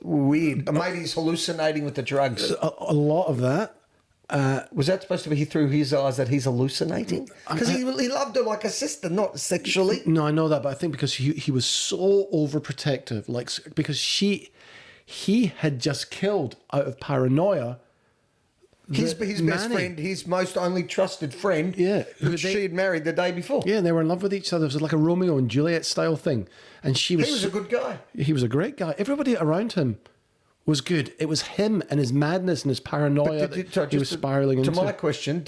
weird. Maybe he's hallucinating with the drugs. A lot of that. Was that supposed to be through his eyes that he's hallucinating? Because he loved her like a sister, not sexually. No, I know that, but I think because he was so overprotective, because he had just killed out of paranoia His best Manny. friend, his most only trusted friend, Yeah, who she had married the day before. Yeah, and they were in love with each other. It was like a Romeo and Juliet style thing. And He was a good guy. He was a great guy. Everybody around him was good. It was him and his madness and his paranoia that he was spiraling into. To my question,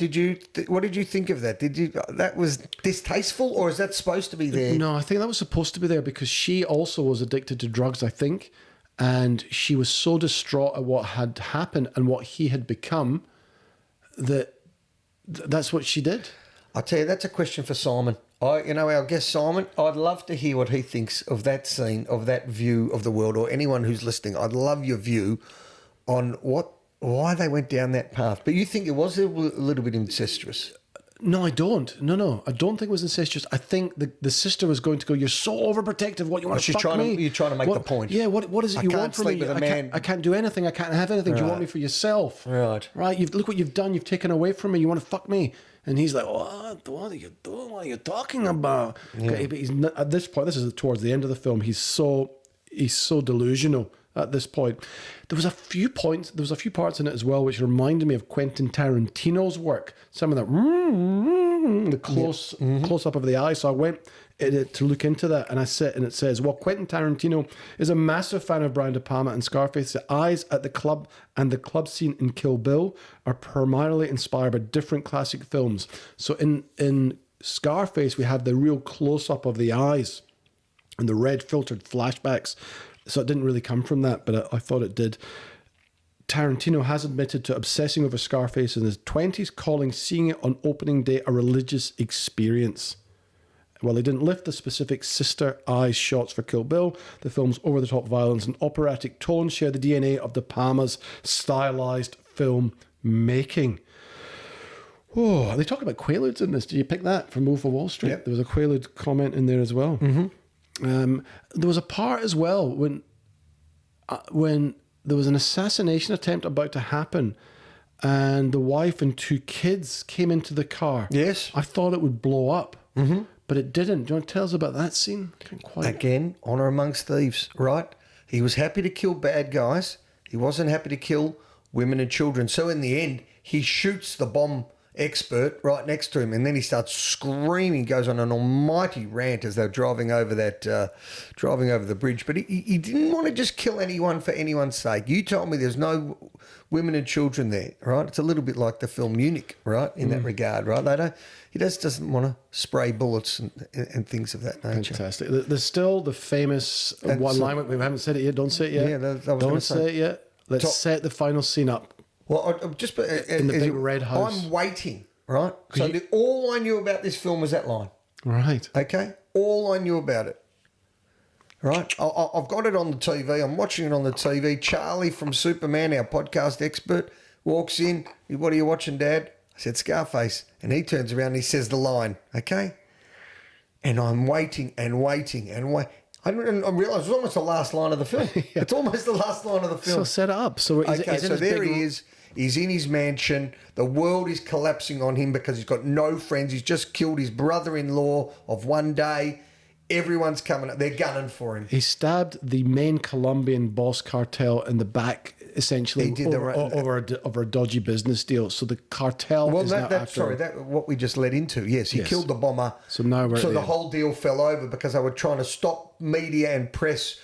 what did you think of that? That was distasteful, or is that supposed to be there? No, I think that was supposed to be there because she also was addicted to drugs, I think. And she was so distraught at what had happened and what he had become that's what she did. I'll tell you, that's a question for Simon. Our guest Simon, I'd love to hear what he thinks of that scene, of that view of the world, or anyone who's listening. I'd love your view on why they went down that path. But you think it was a little bit incestuous? No, I don't. No. I don't think it was incestuous. I think the sister was going to go, you're so overprotective. What, you want to fuck me? You're trying to make the point. Yeah, what is it you want from me? I can't do anything. I can't have anything. Right. Do you want me for yourself? Right. Look what you've done. You've taken away from me. You want to fuck me? And he's like, what are you doing? What are you talking about? Yeah. Okay, but he's not, at this point, this is towards the end of the film, he's so delusional at this point. There was a few parts in it as well which reminded me of Quentin Tarantino's work. Some of the close up of the eye. So I went to look into that, and it says, well, Quentin Tarantino is a massive fan of Brian De Palma and Scarface. The eyes at the club and the club scene in Kill Bill are primarily inspired by different classic films. So in Scarface, we have the real close up of the eyes and the red filtered flashbacks. So it didn't really come from that, but I thought it did. Tarantino has admitted to obsessing over Scarface in his 20s, calling seeing it on opening day a religious experience. While they didn't lift the specific sister eyes shots for Kill Bill, the film's over-the-top violence and operatic tone share the DNA of De Palma's stylized film making. Oh, they talk about Quaaludes in this. Did you pick that from Wolf of Wall Street? Yep. There was a Quaalude comment in there as well. Mm-hmm. There was a part as well when there was an assassination attempt about to happen and the wife and 2 kids came into the car. Yes. I thought it would blow up, but it didn't. Do you want to tell us about that scene? Again, honour amongst thieves, right? He was happy to kill bad guys. He wasn't happy to kill women and children. So in the end, he shoots the bomb expert right next to him, and then he starts screaming, goes on an almighty rant as they're driving over the bridge. But he didn't want to just kill anyone for anyone's sake. You told me there's no women and children there, right? It's a little bit like the film Munich, right? In that regard, right? He just doesn't want to spray bullets and things of that nature. Fantastic. There's still the famous one line. We haven't said it yet. Don't say it yet. Yeah, don't say it yet. Let's set the final scene up. Well, I'm just in the big red house. I'm waiting, right? So all I knew about this film was that line. Right. Okay? All I knew about it. Right? I've got it on the TV. I'm watching it on the TV. Charlie from Superman, our podcast expert, walks in. What are you watching, Dad? I said, Scarface. And he turns around and he says the line. Okay? And I'm waiting and waiting and waiting. I realised it was almost the last line of the film. Yeah. It's almost the last line of the film. So set it up. So there he is. He's in his mansion. The world is collapsing on him because he's got no friends. He's just killed his brother-in-law of one day. Everyone's coming up. They're gunning for him. He stabbed the main Colombian boss cartel in the back, essentially, over a dodgy business deal. So the cartel what we just led into. Yes, he killed the bomber. So now the whole deal fell over because they were trying to stop media and press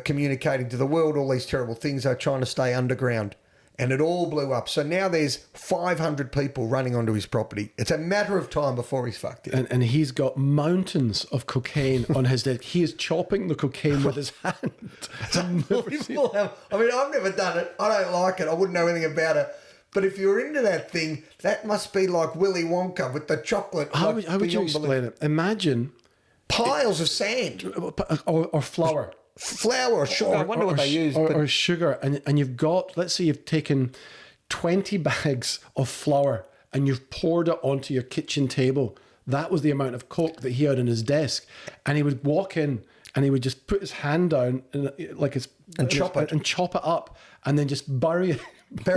communicating to the world all these terrible things. They're trying to stay underground. And it all blew up. So now there's 500 people running onto his property. It's a matter of time before he's fucked it. And he's got mountains of cocaine on his desk. He is chopping the cocaine with his hand. It's unbelievable. I mean, I've never done it. I don't like it. I wouldn't know anything about it. But if you're into that thing, that must be like Willy Wonka with the chocolate. How would you explain it? Imagine piles of sand. Or flour. Flour or sugar. I wonder what they use. Or sugar. And you've got, let's say you've taken 20 bags of flour and you've poured it onto your kitchen table. That was the amount of coke that he had on his desk. And he would walk in and he would just put his hand down and chop it up and then just bury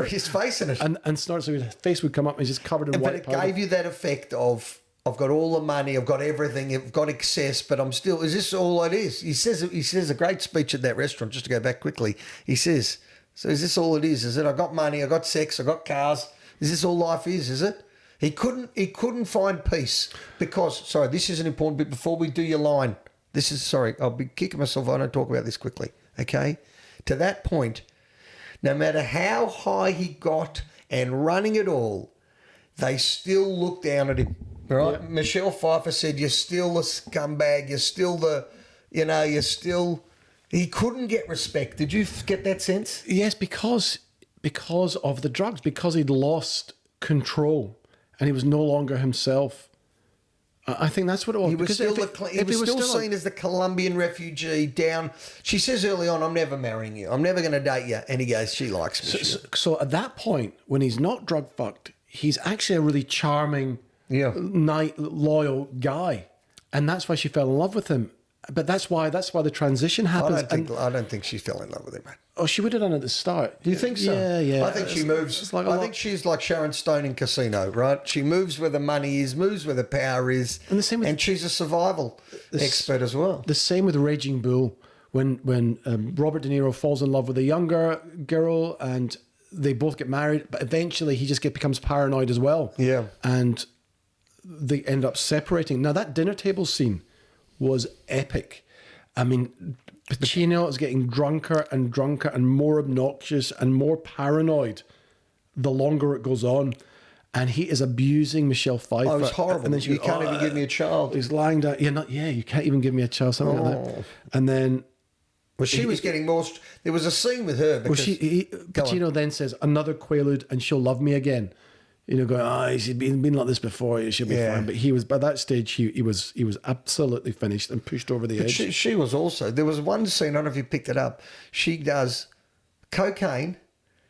his face in it. And snort, so his face would come up and he's just covered in white powder. But it gave you that effect of, I've got all the money, I've got everything, I've got excess, but I'm still, is this all it is? He says a great speech at that restaurant, just to go back quickly. He says, so is this all it is? Is it, I got money, I got sex, I got cars, Is this all life is it? He couldn't find peace because, sorry, this is an important bit before we do your line. I'll be kicking myself if I don't talk about this quickly, okay? To that point, no matter how high he got and running it all, they still looked down at him, right? Yep. Michelle Pfeiffer said, you're still a scumbag, you're still he couldn't get respect. Did you get that sense? Yes, because of the drugs, because he'd lost control. And he was no longer himself. I think that's what it was. He was still seen as the Colombian refugee down. She says early on, I'm never marrying you. I'm never going to date you. And he goes, she likes me. So at that point, when he's not drug fucked, he's actually a really charming, loyal guy. And that's why she fell in love with him. But that's why the transition happens. I don't think she fell in love with him, mate. Oh, she would have done it at the start. Do you think so? Yeah. I think she moves. I think she's like Sharon Stone in Casino, right? She moves where the money is, moves where the power is, and she's a survival expert as well. The same with Raging Bull. When Robert De Niro falls in love with a younger girl and they both get married, but eventually he just becomes paranoid as well. Yeah, and they end up separating. Now that dinner table scene was epic. I mean, Pacino is getting drunker and drunker and more obnoxious and more paranoid the longer it goes on. And he is abusing Michelle Pfeiffer. Oh, it was horrible. And then you can't even give me a child. He's lying down. You can't even give me a child. Something like that. And then... Well, she was getting more... There was a scene with her because... Pacino then says, another Quaalude and she'll love me again. Going, he's been like this before. It should be fine. But he was, by that stage, he was absolutely finished and pushed over the edge. She was also. There was one scene. I don't know if you picked it up. She does cocaine,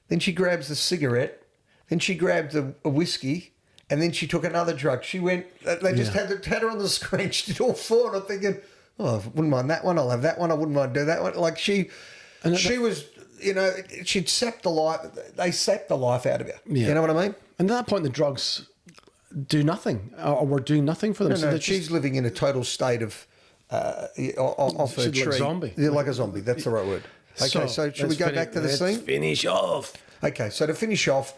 then she grabs the cigarette, then she grabbed a whiskey, and then she took another drug. She went. They just had her on the screen. She did all four. And I'm thinking, I wouldn't mind that one. I'll have that one. I wouldn't mind do that one. Like she was. She'd sapped the life. They sapped the life out of her. Yeah. You know what I mean? And at that point, the drugs do nothing, or were doing nothing for them. No, she's living in a total state of off her tree. Like a zombie. Yeah, like a zombie. That's the right word. Okay, so should we go back to the scene? Finish off. Okay, so to finish off,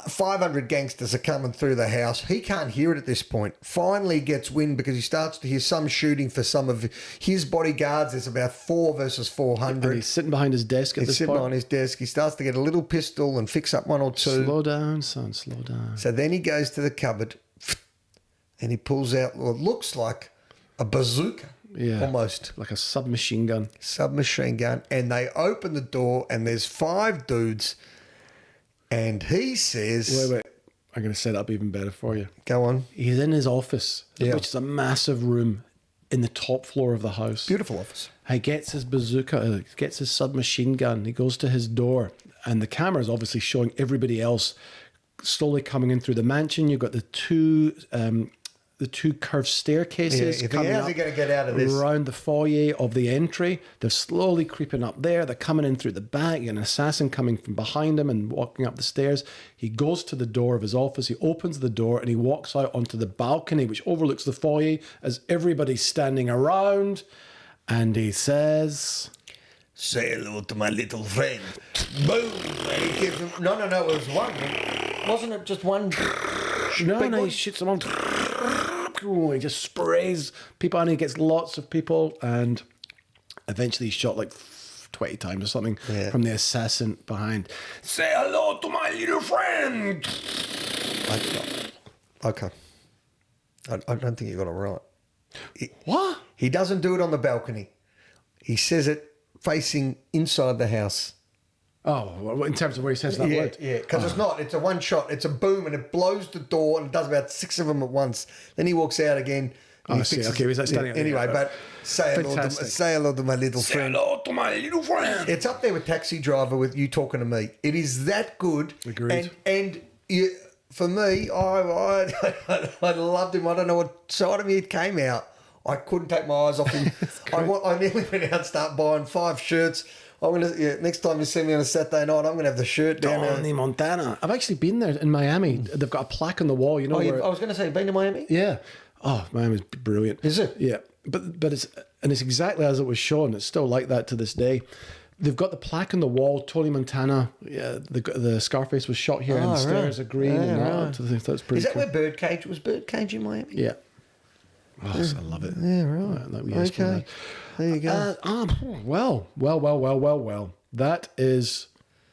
500 gangsters are coming through the house. He can't hear it at this point. Finally gets wind because he starts to hear some shooting for some of his bodyguards. There's about 4 versus 400. And he's sitting behind his desk at this point. He's sitting behind his desk. He starts to get a little pistol and fix up one or two. Slow down, son, slow down. So then he goes to the cupboard and he pulls out what looks like a bazooka. Yeah. Almost. Like a submachine gun. Submachine gun. And they open the door and there's 5 dudes. And he says... Wait. I'm going to set up even better for you. Go on. He's in his office, which is a massive room in the top floor of the house. Beautiful office. He gets his bazooka, gets his submachine gun. He goes to his door. And the camera is obviously showing everybody else slowly coming in through the mansion. You've got the two curved staircases coming up. How's he going to get out of this? Around the foyer of the entry. They're slowly creeping up there. They're coming in through the back. You got an assassin coming from behind him and walking up the stairs. He goes to the door of his office. He opens the door and he walks out onto the balcony, which overlooks the foyer as everybody's standing around. And he says... Say hello to my little friend. Boom! And he gives him... No, it was one. Wasn't it just one? No, he shoots them on. He just sprays people and he gets lots of people, and eventually he's shot like 20 times or something from the assassin behind. Say hello to my little friend. Okay. I don't think you got it right. What? He doesn't do it on the balcony. He says it facing inside the house. Oh, in terms of where he says that word? Yeah, because it's not. It's a one shot. It's a boom and it blows the door and it does about 6 of them at once. Then he walks out again. Oh, I see. Okay, he's standing up. Anyway, but say hello to my little friend. Say hello to my little friend. It's up there with Taxi Driver with You Talking to Me. It is that good. Agreed. And for me, I loved him. I don't know what side of me it came out. I couldn't take my eyes off him. I nearly went out and started buying 5 shirts. Next time you see me on a Saturday night, I'm going to have the shirt down there. Tony Montana. I've actually been there in Miami. They've got a plaque on the wall. You know. I was going to say, been to Miami? Yeah. Oh, Miami's brilliant. Is it? Yeah. But it's exactly as it was shown. It's still like that to this day. they've got the plaque on the wall. Tony Montana, yeah, the Scarface was shot here, and the stairs are green. And that. So I think that's pretty. Is that cool. where Birdcage was? Birdcage in Miami. Yeah. Oh, I love it. Yeah, right. Okay. There you go. Well. That is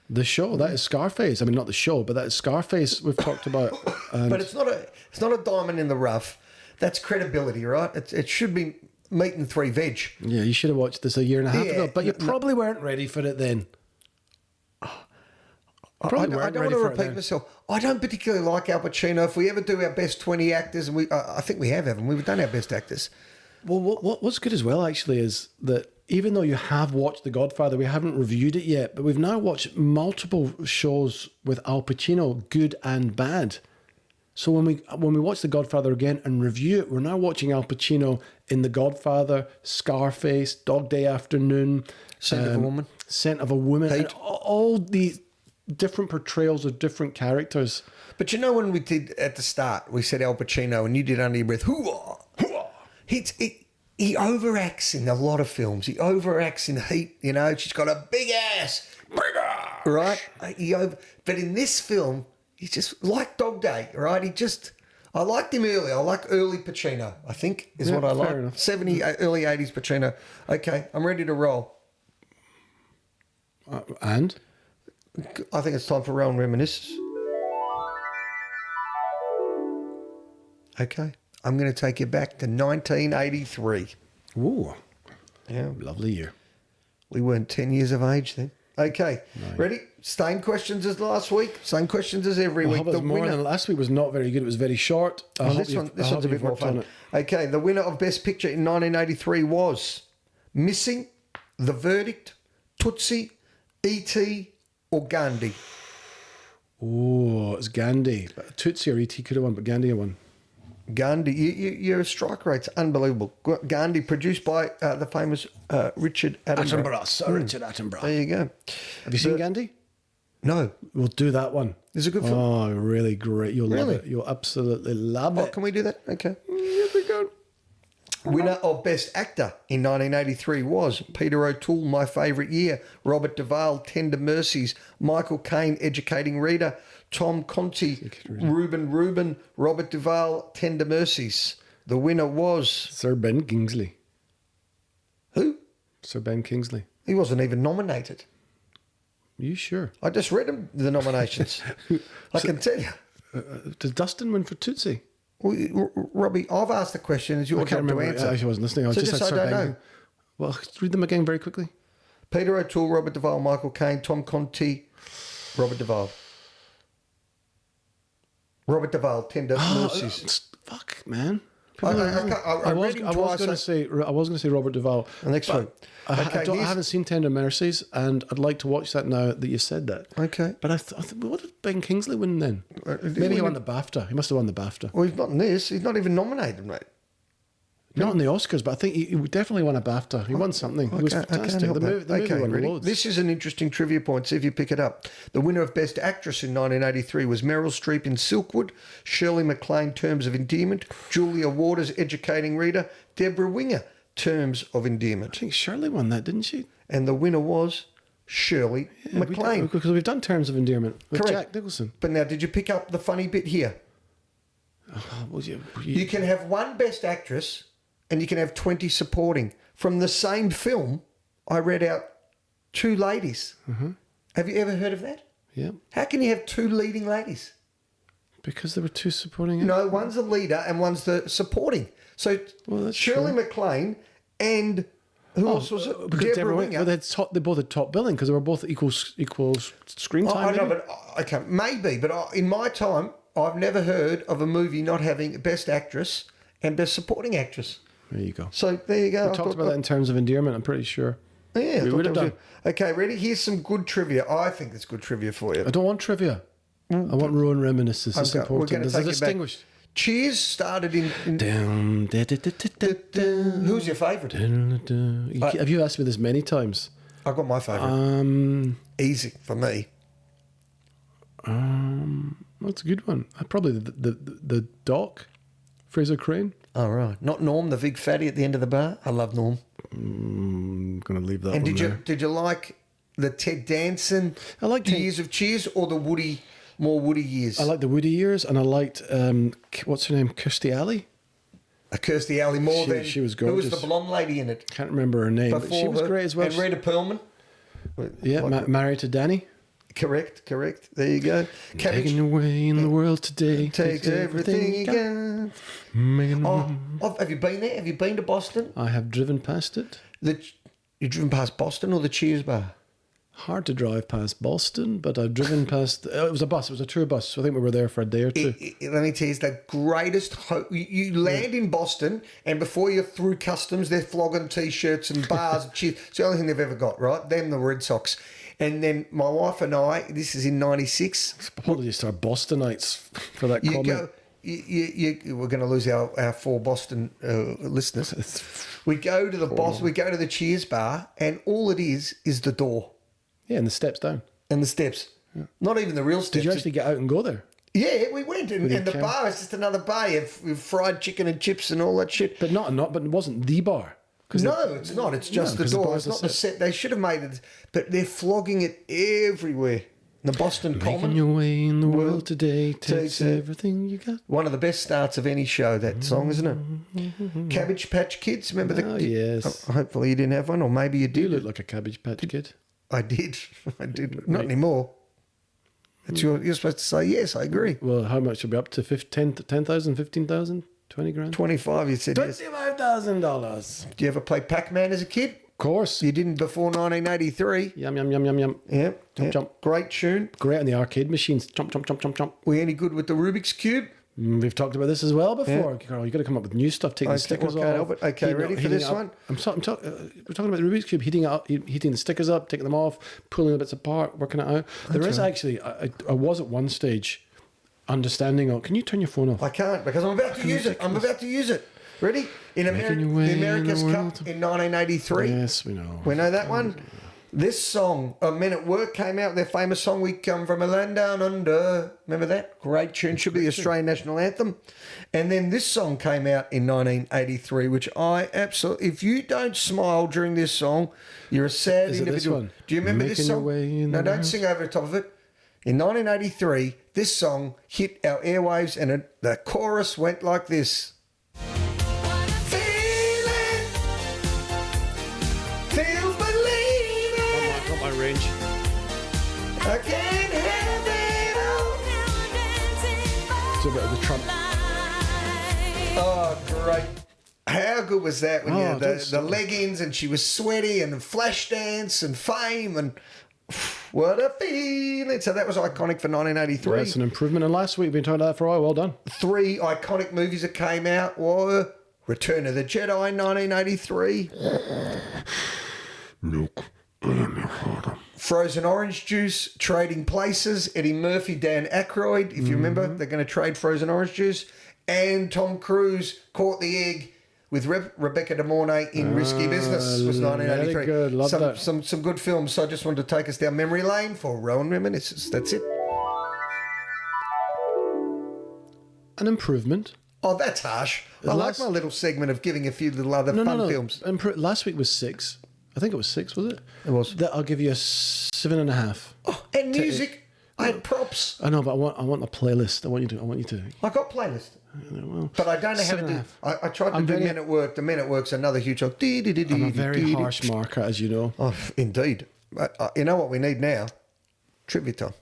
the show. That is Scarface. I mean, not the show, but that is Scarface we've talked about. But it's not a diamond in the rough. That's credibility, right? It should be meat and 3 veg. Yeah, you should have watched this a year and a half ago, but you probably weren't ready for it then. I don't want to repeat myself. I don't particularly like Al Pacino. If we ever do our best 20 actors, and I think we have, haven't we? We've done our best actors. Well, what's good as well, actually, is that even though you have watched The Godfather, we haven't reviewed it yet, but we've now watched multiple shows with Al Pacino, good and bad. So when we watch The Godfather again and review it, we're now watching Al Pacino in The Godfather, Scarface, Dog Day Afternoon, Scent of a Woman. Scent of a Woman, and all these different portrayals of different characters. But you know when we did at the start, we said Al Pacino and you did under your breath, hooah, hooah. He overacts in a lot of films. He overacts in Heat, you know, she's got a big ass. Right? But in this film, he's just like Dog Day, right? I liked him early. I like early Pacino, I think, is what I like. Enough. 70, early 80s Pacino. Okay, I'm ready to roll. And? I think it's time for Roll and Reminisce. Okay, I'm going to take you back to 1983. Ooh, Yeah, lovely year. we weren't 10 years of age then. Okay, ready? Same questions as last week. Same questions as every week. The more than last week was not very good. It was very short. This one's a bit more fun. Okay, the winner of Best Picture in 1983 was Missing, The Verdict, Tootsie, E.T. or Gandhi. Oh, it's Gandhi. Tootsie or E.T. could have won, but Gandhi won. Gandhi, your strike rate's unbelievable. Gandhi, produced by the famous Richard Attenborough. Sir Richard Attenborough. There you go. Have you seen Gandhi? No. We'll do that one. Is it a good film? Oh, really great. You'll love it. You'll absolutely love it. Can we do that? Okay. Here we go. Winner of Best Actor in 1983 was Peter O'Toole, My Favourite Year, Robert Duvall, Tender Mercies, Michael Caine, Educating Reader, Tom Conti, Reuben, Robert Duvall, Tender Mercies. The winner was... Sir Ben Kingsley. Who? Sir Ben Kingsley. He wasn't even nominated. Are you sure? I just read him the nominations. I can tell you. Did Dustin win for Tootsie? Well, Robbie, I've asked the question. It's your job to answer. I actually wasn't listening. I was just I don't know. Well, read them again very quickly. Peter O'Toole, Robert Duvall, Michael Caine, Tom Conti, Robert Duvall. Robert Duvall, Tender Mercies. Fuck, man. I was going to say Robert Duvall. Next one. I haven't seen Tender Mercies, and I'd like to watch that now that you said that. Okay. But I thought, what did Ben Kingsley win then? Maybe he won the BAFTA. He must have won the BAFTA. Well, he's not in this. He's not even nominated, mate. Not in the Oscars, but I think he definitely won a BAFTA. He won something. He was fantastic. The movie won ready? loads. This is an interesting trivia point. See if you pick it up. The winner of Best Actress in 1983 was Meryl Streep in Silkwood, Shirley MacLaine, Terms of Endearment, Julia Waters, Educating Reader, Deborah Winger, Terms of Endearment. I think Shirley won that, didn't she? And the winner was Shirley MacLaine. Because we've done Terms of Endearment with Correct. Jack Nicholson. But now, did you pick up the funny bit here? You can have one Best Actress and you can have 20 supporting. From the same film, I read out 2 ladies. Mm-hmm. Have you ever heard of that? Yeah. How can you have 2 leading ladies? Because there were 2 supporting. No, one's the leader and one's the supporting. So Shirley MacLaine and who else was it? Deborah Winger. Well, they both had top billing because they were both equal screen time. I know, but okay, maybe. But in my time, I've never heard of a movie not having Best Actress and Best Supporting Actress. There you go. So there you go. We talked about that in Terms of Endearment, I'm pretty sure. Yeah, we would have done. Okay, ready? Here's some good trivia. I think it's good trivia for you. I don't want trivia. I want Rowan Reminiscences. It's important. There's a distinguished. Cheers started in who's your favourite? Have you asked me this many times? I've got my favourite. Easy for me. That's a good one. Probably the Doc, Fraser Crane. Oh, right. Not Norm, the big fatty at the end of the bar. I love Norm. I'm going to leave that one and there. Did you like the Ted Danson I like years of Cheers, or the more Woody years? I like the Woody years, and I liked what's her name, Kirstie Alley. Kirstie Alley more than she was who was gorgeous. the blonde lady in it? Can't remember her name, but she was her. great as well. And Rita Perlman. Yeah, married to Danny. Correct. There you go. Taken away in the world today takes everything you got. Have you been there? Have you been to Boston? I have driven past it. You've driven past Boston or the Cheers bar? Hard to drive past Boston, but I've driven past. It was a bus. It was a tour bus. So I think we were there for a day or two. Let me tell you, it's the greatest hope. You land in Boston, and before you're through customs, they're flogging T-shirts and bars and cheers. It's the only thing they've ever got, right? Them, the Red Sox. And then my wife and I, this is in '96. Apologies to our Bostonites for that comment. We're going to lose our 4 Boston listeners. We go to the Cheers bar, and all it is the door. Yeah, and the steps down. And the steps. Yeah. Not even the real steps. Did you actually get out and go there? Yeah, we went. And the bar is just another bar. You have fried chicken and chips and all that shit. But but it wasn't the bar. No, it's not. It's just the door. It's not the set. They should have made it. But they're flogging it everywhere. The Boston Common. Making your way in the world today takes everything you got. One of the best starts of any show, that song, isn't it? Cabbage Patch Kids. Remember the... Oh, yes. Hopefully you didn't have one, or maybe you did. You look like a Cabbage Patch Kid. I did. Not anymore. You're supposed to say, yes, I agree. Well, how much are we up to? 10,000, 15,000, 20 grand? 25, you said yes. $25,000. Did you ever play Pac-Man as a kid? Of course. You didn't before 1983. Yum, yum, yum, yum, yum. Yeah. Jump. Great tune. Great on the arcade machines. Jump, jump, jump, jump, jump. Were you any good with the Rubik's Cube? We've talked about this as well before. Yeah. Carl, you've got to come up with new stuff. Take the stickers off. Okay, ready for this one? We're talking about the Rubik's Cube, heating the stickers up, taking them off, pulling the bits apart, working it out. There is actually, I was at one stage understanding. Can you turn your phone off? I can't, because I'm about to use it. I'm about to use it. Ready? In the America's Cup in 1983. Yes, we know. We know that one. This song, Men at Work, came out. Their famous song, "We Come From a Land Down Under." Remember that? Great tune. Should be the Australian national anthem. And then this song came out in 1983, which I absolutely... If you don't smile during this song, you're a sad individual. This one? Do you remember this song? No, don't sing over the top of it. In 1983, this song hit our airwaves, and the chorus went like this. Range. I can't have it all. It's a bit of the Trump. Oh, great. How good was that when you had the leggings and she was sweaty and flash dance and fame and what a feeling. So that was iconic for 1983. Well, that's an improvement. And last week we've been talking about that for a while. Well done. 3 iconic movies that came out were Return of the Jedi in 1983. Look. Frozen Orange Juice, Trading Places, Eddie Murphy, Dan Aykroyd, if you remember, they're going to trade frozen orange juice, and Tom Cruise caught the egg with Rebecca De Mornay in Risky Business, was 1983. Very good, love that. Some good films, so I just wanted to take us down memory lane for Rowan Reminiscences. That's it. An improvement. Oh, that's harsh. I like my little segment of giving a few little other fun films. Last week was 6. I think it was 6, was it? It was. I'll give you a 7.5. Oh, and music. I had props. I know, but I want a playlist. I want you to. I got playlist. Well, but I don't know how to do. I tried to do Men at Work. The Men at Work's another huge song. I'm a very harsh marker, as you know. Oh, indeed. You know what we need now? Trivia time.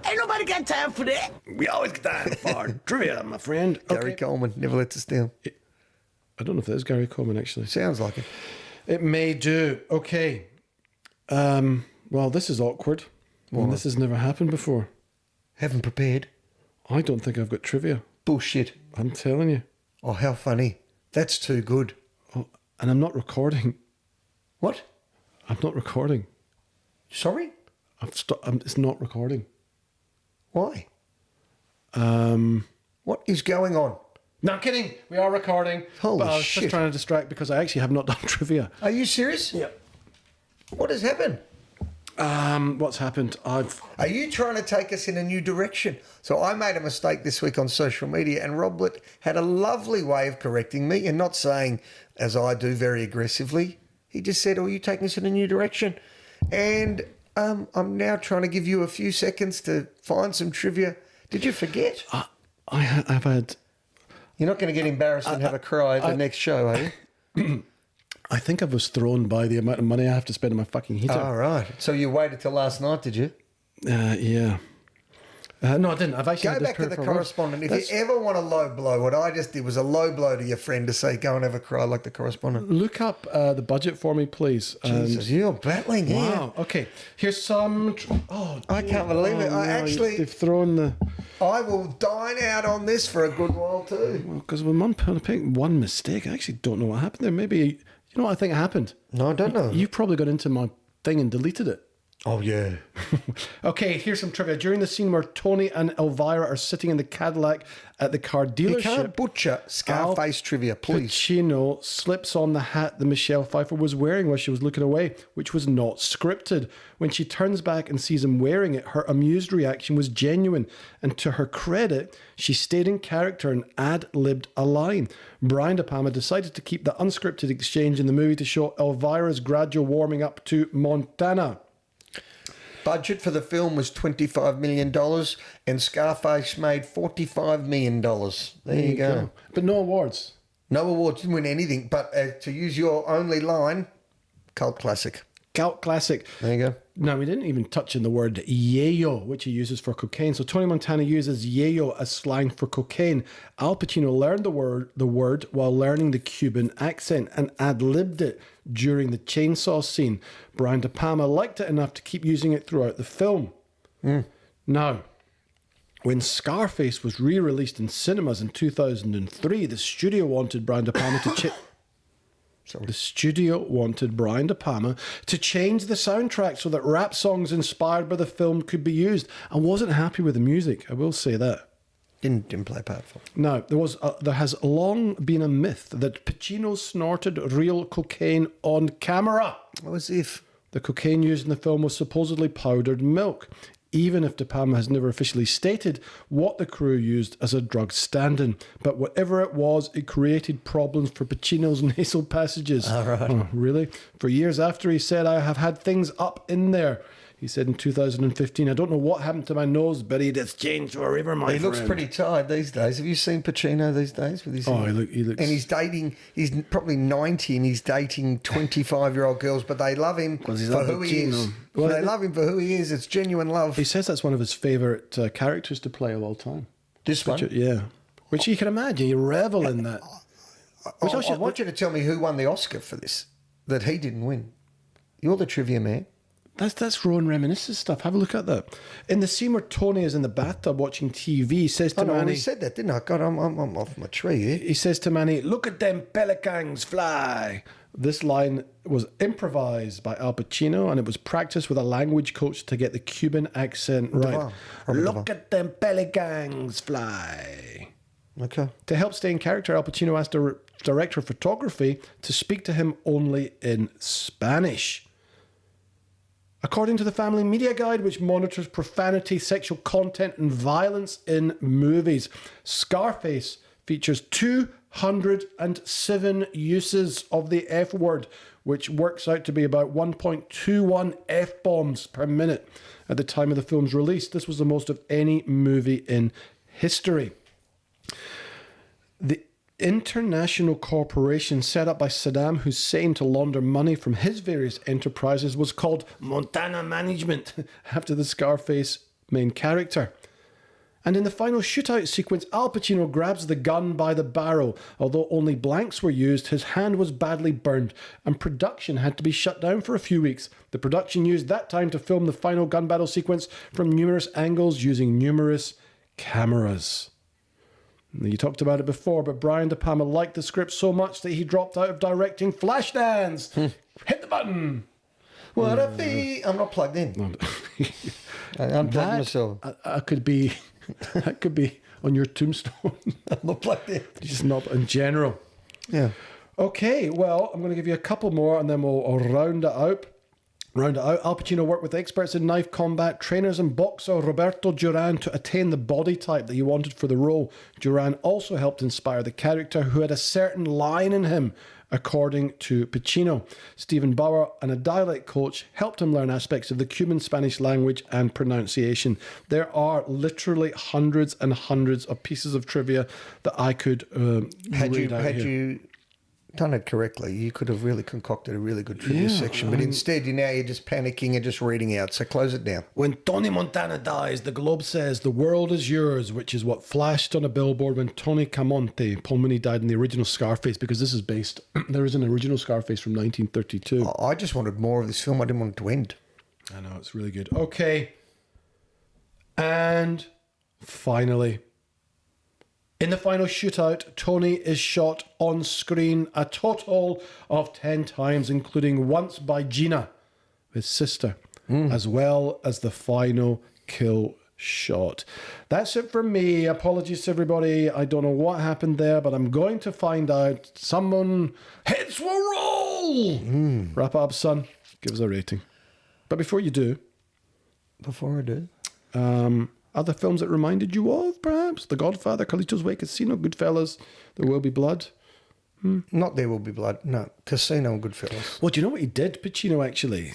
Ain't nobody got time for that. We always get time for trivia, my friend. Gary Coleman never lets us down. I don't know if that is Gary Coleman, actually. Sounds like it. It may do. Okay. Well, this is awkward. And this has never happened before. Haven't prepared. I don't think I've got trivia. Bullshit. I'm telling you. Oh, how funny. That's too good. Oh, and I'm not recording. What? I'm not recording. Sorry? It's not recording. Why? What is going on? No, I'm kidding. We are recording. Holy shit. I was shit. just trying to distract because I actually have not done trivia. Are you serious? Yeah. What has happened? What's happened? Are you trying to take us in a new direction? So I made a mistake this week on social media, and Roblet had a lovely way of correcting me and not saying, as I do very aggressively. He just said, "Oh, you taking us in a new direction?" And I'm now trying to give you a few seconds to find some trivia. Did you forget? I've had... You're not going to get embarrassed and have a cry at the next show, are you? I think I was thrown by the amount of money I have to spend on my fucking heater. Oh, right. So you waited till last night, did you? Yeah. No, I didn't. I've actually Go back to the correspondent. If you ever want a low blow, what I just did was a low blow to your friend to say, go and have a cry like the correspondent. Look up the budget for me, please. Jesus, you're battling here. Wow. Okay. Here's some... I can't believe it. They've thrown the... I will dine out on this for a good while too. Well, because when one pick one mistake, I actually don't know what happened there. Maybe... You know what I think happened? No, I don't know. You've probably got into my thing and deleted it. Oh, yeah. Okay, here's some trivia. During the scene where Tony and Elvira are sitting in the Cadillac at the car dealership... You can't butcher Scarface trivia, please. Pacino slips on the hat that Michelle Pfeiffer was wearing while she was looking away, which was not scripted. When she turns back and sees him wearing it, her amused reaction was genuine. And to her credit, she stayed in character and ad-libbed a line. Brian De Palma decided to keep the unscripted exchange in the movie to show Elvira's gradual warming up to Montana. Budget for the film was $25 million and Scarface made $45 million. There you go. But no awards. No awards, didn't win anything. But to use your only line, cult classic. Cult classic. There you go. Now, we didn't even touch on the word yayo, which he uses for cocaine. So Tony Montana uses yayo as slang for cocaine. Al Pacino learned the word while learning the Cuban accent and ad-libbed it during the chainsaw scene. Brian De Palma liked it enough to keep using it throughout the film. Now, when Scarface was re-released in cinemas in 2003, the studio wanted Brian De Palma to... The studio wanted Brian De Palma to change the soundtrack so that rap songs inspired by the film could be used. I wasn't happy with the music, I will say that. Didn't play a part for it. Now, there has long been a myth that Pacino snorted real cocaine on camera. As if. The cocaine used in the film was supposedly powdered milk, even if De Palma has never officially stated what the crew used as a drug stand-in. But whatever it was, it created problems for Pacino's nasal passages. All right. Oh, really? For years after, he said, I have had things up in there. He said in 2015, I don't know what happened to my nose, but it has changed forever, my friend. He looks pretty tired these days. Have you seen Pacino these days? With his he looks... And he's dating, he's probably 90 and he's dating 25-year-old girls, but they love him for who he is. Well, they love him for who he is. It's genuine love. He says that's one of his favourite characters to play of all time. This one? Yeah. Which you can imagine, you revel in that. I want you to tell me who won the Oscar for this, that he didn't win. You're the trivia man. That's Rowan Reminiscences stuff. Have a look at that. In the scene where Tony is in the bathtub watching TV, he says to Manny... he said that, didn't I? God, I'm off my tree here. He says to Manny, look at them pelicans fly. This line was improvised by Al Pacino and it was practiced with a language coach to get the Cuban accent right. Look at them pelicans fly. Okay. To help stay in character, Al Pacino asked the director of photography to speak to him only in Spanish. According to the Family Media Guide, which monitors profanity, sexual content, and violence in movies, Scarface features 207 uses of the F word, which works out to be about 1.21 F-bombs per minute at the time of the film's release. This was the most of any movie in history. The international corporation set up by Saddam Hussein to launder money from his various enterprises was called Montana Management, after the Scarface main character. And in the final shootout sequence, Al Pacino grabs the gun by the barrel. Although only blanks were used, his hand was badly burned, and production had to be shut down for a few weeks. The production used that time to film the final gun battle sequence from numerous angles using numerous cameras. You talked about it before, but Brian De Palma liked the script so much that he dropped out of directing Flashdance. Hit the button. What a fee. I'm not plugged in. I unplugged myself. I could be, that could be on your tombstone. I'm not plugged in. Just not in general. Yeah. Okay, well, I'm going to give you a couple more and then we'll round it out. Round it out, Al Pacino worked with experts in knife combat, trainers and boxer Roberto Duran to attain the body type that he wanted for the role. Duran also helped inspire the character, who had a certain line in him, according to Pacino. Stephen Bauer and a dialect coach helped him learn aspects of the Cuban Spanish language and pronunciation. There are literally hundreds and hundreds of pieces of trivia that I could Had here. you done it correctly, you could have really concocted a really good trivia section. But instead, you're just panicking and just reading out. So close it down. When Tony Montana dies, the Globe says the world is yours, which is what flashed on a billboard when Tony Camonte, Paul Mooney, died in the original Scarface, because this is based, there is an original Scarface from 1932. I just wanted more of this film. I didn't want it to end. I know, it's really good. Okay. And finally, in the final shootout, Tony is shot on screen a total of 10 times, including once by Gina, his sister, as well as the final kill shot. That's it from me. Apologies to everybody. I don't know what happened there, but I'm going to find out. Someone hits will roll. Wrap it up, son. Give us a rating. But before you do... Before I do... Other films that reminded you of, perhaps? The Godfather, Carlitos Way, Casino, Goodfellas, There Will Be Blood. Not There Will Be Blood. No, Casino and Goodfellas. Well, do you know what he did, Pacino, actually?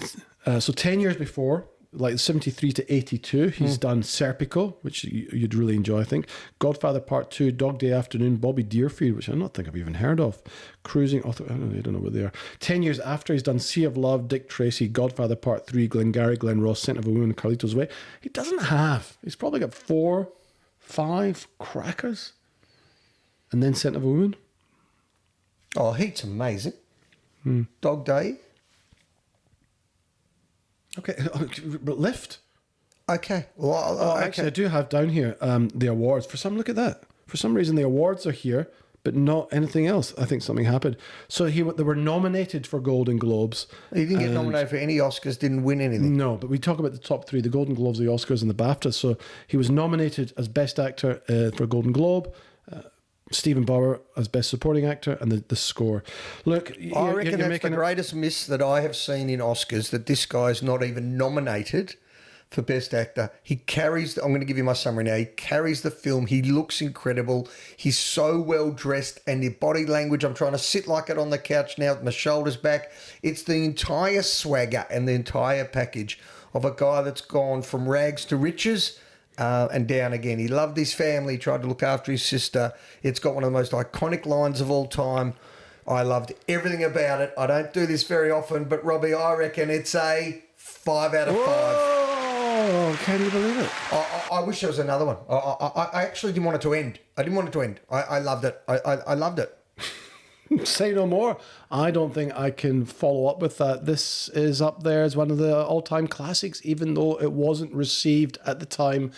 So 10 years before, like 73 to 82, he's done Serpico, which you'd really enjoy, I think. Godfather Part 2, Dog Day Afternoon, Bobby Deerfield, which I don't think I've even heard of. Cruising, I don't know where they are. 10 years after, he's done Sea of Love, Dick Tracy, Godfather Part 3, Glengarry Glen Ross, Scent of a Woman, Carlitos Way. He doesn't have. He's probably got 4, 5 crackers. And then Scent of a Woman. Oh, Heat's amazing. Dog Day. Okay, but Lift. Okay. Well, Actually, I do have down here the awards. Look at that. For some reason, the awards are here, but not anything else. I think something happened. So they were nominated for Golden Globes. He didn't get nominated for any Oscars, didn't win anything. No, but we talk about the top 3, the Golden Globes, the Oscars, and the BAFTA. So he was nominated as Best Actor for Golden Globe, Stephen Bauer as Best Supporting Actor, and the score. Look, I reckon that's the greatest miss that I have seen in Oscars, that this guy's not even nominated for Best Actor. He carries, I'm going to give you my summary now, he carries the film, he looks incredible, he's so well dressed, and the body language, I'm trying to sit like it on the couch now with my shoulders back. It's the entire swagger and the entire package of a guy that's gone from rags to riches, and down again. He loved his family, he tried to look after his sister. It's got one of the most iconic lines of all time. I loved everything about it. I don't do this very often, but Robbie, I reckon it's a 5 out of 5. Oh, can you believe it? I wish there was another one. I actually didn't want it to end. I didn't want it to end. I loved it. I loved it. Say no more. I don't think I can follow up with that. This is up there as one of the all-time classics, even though it wasn't received at the time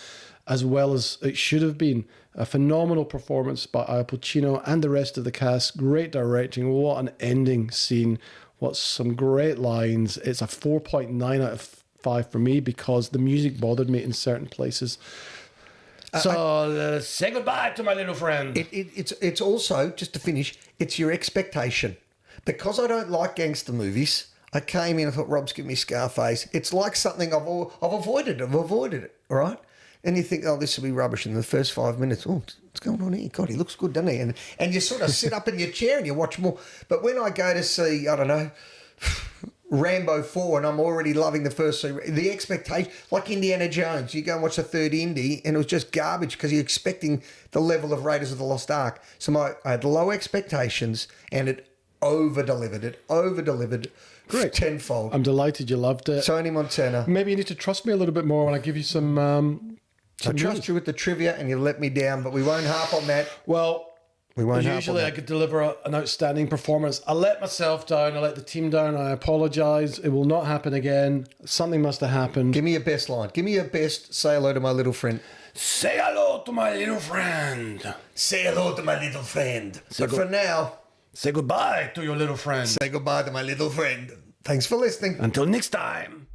as well as it should have been. A phenomenal performance by Al Pacino and the rest of the cast. Great directing. What an ending scene. What some great lines. It's a 4.9 out of 5 for me because the music bothered me in certain places. So say goodbye to my little friend. It's also, just to finish, it's your expectation. Because I don't like gangster movies, I came in and thought, Rob's giving me Scarface. It's like something I've avoided. I've avoided it, all right? And you think, oh, this will be rubbish. In the first 5 minutes, oh, what's going on here? God, he looks good, doesn't he? And you sort of sit up in your chair and you watch more. But when I go to see, I don't know, Rambo 4 and I'm already loving the first two, the expectation, like Indiana Jones, you go and watch the third Indy and it was just garbage because you're expecting the level of Raiders of the Lost Ark. So I had low expectations and it over-delivered. Great. Tenfold. I'm delighted you loved it. Tony Montana. Maybe you need to trust me a little bit more when I give you some I trust you with the trivia and you let me down, but we won't harp on that. Well, usually I could deliver an outstanding performance. I let myself down. I let the team down. I apologise. It will not happen again. Something must have happened. Give me your best line. Give me your best say hello to my little friend. Say hello to my little friend. Say hello to my little friend. But for now, say goodbye to your little friend. Say goodbye to my little friend. Thanks for listening. Until next time.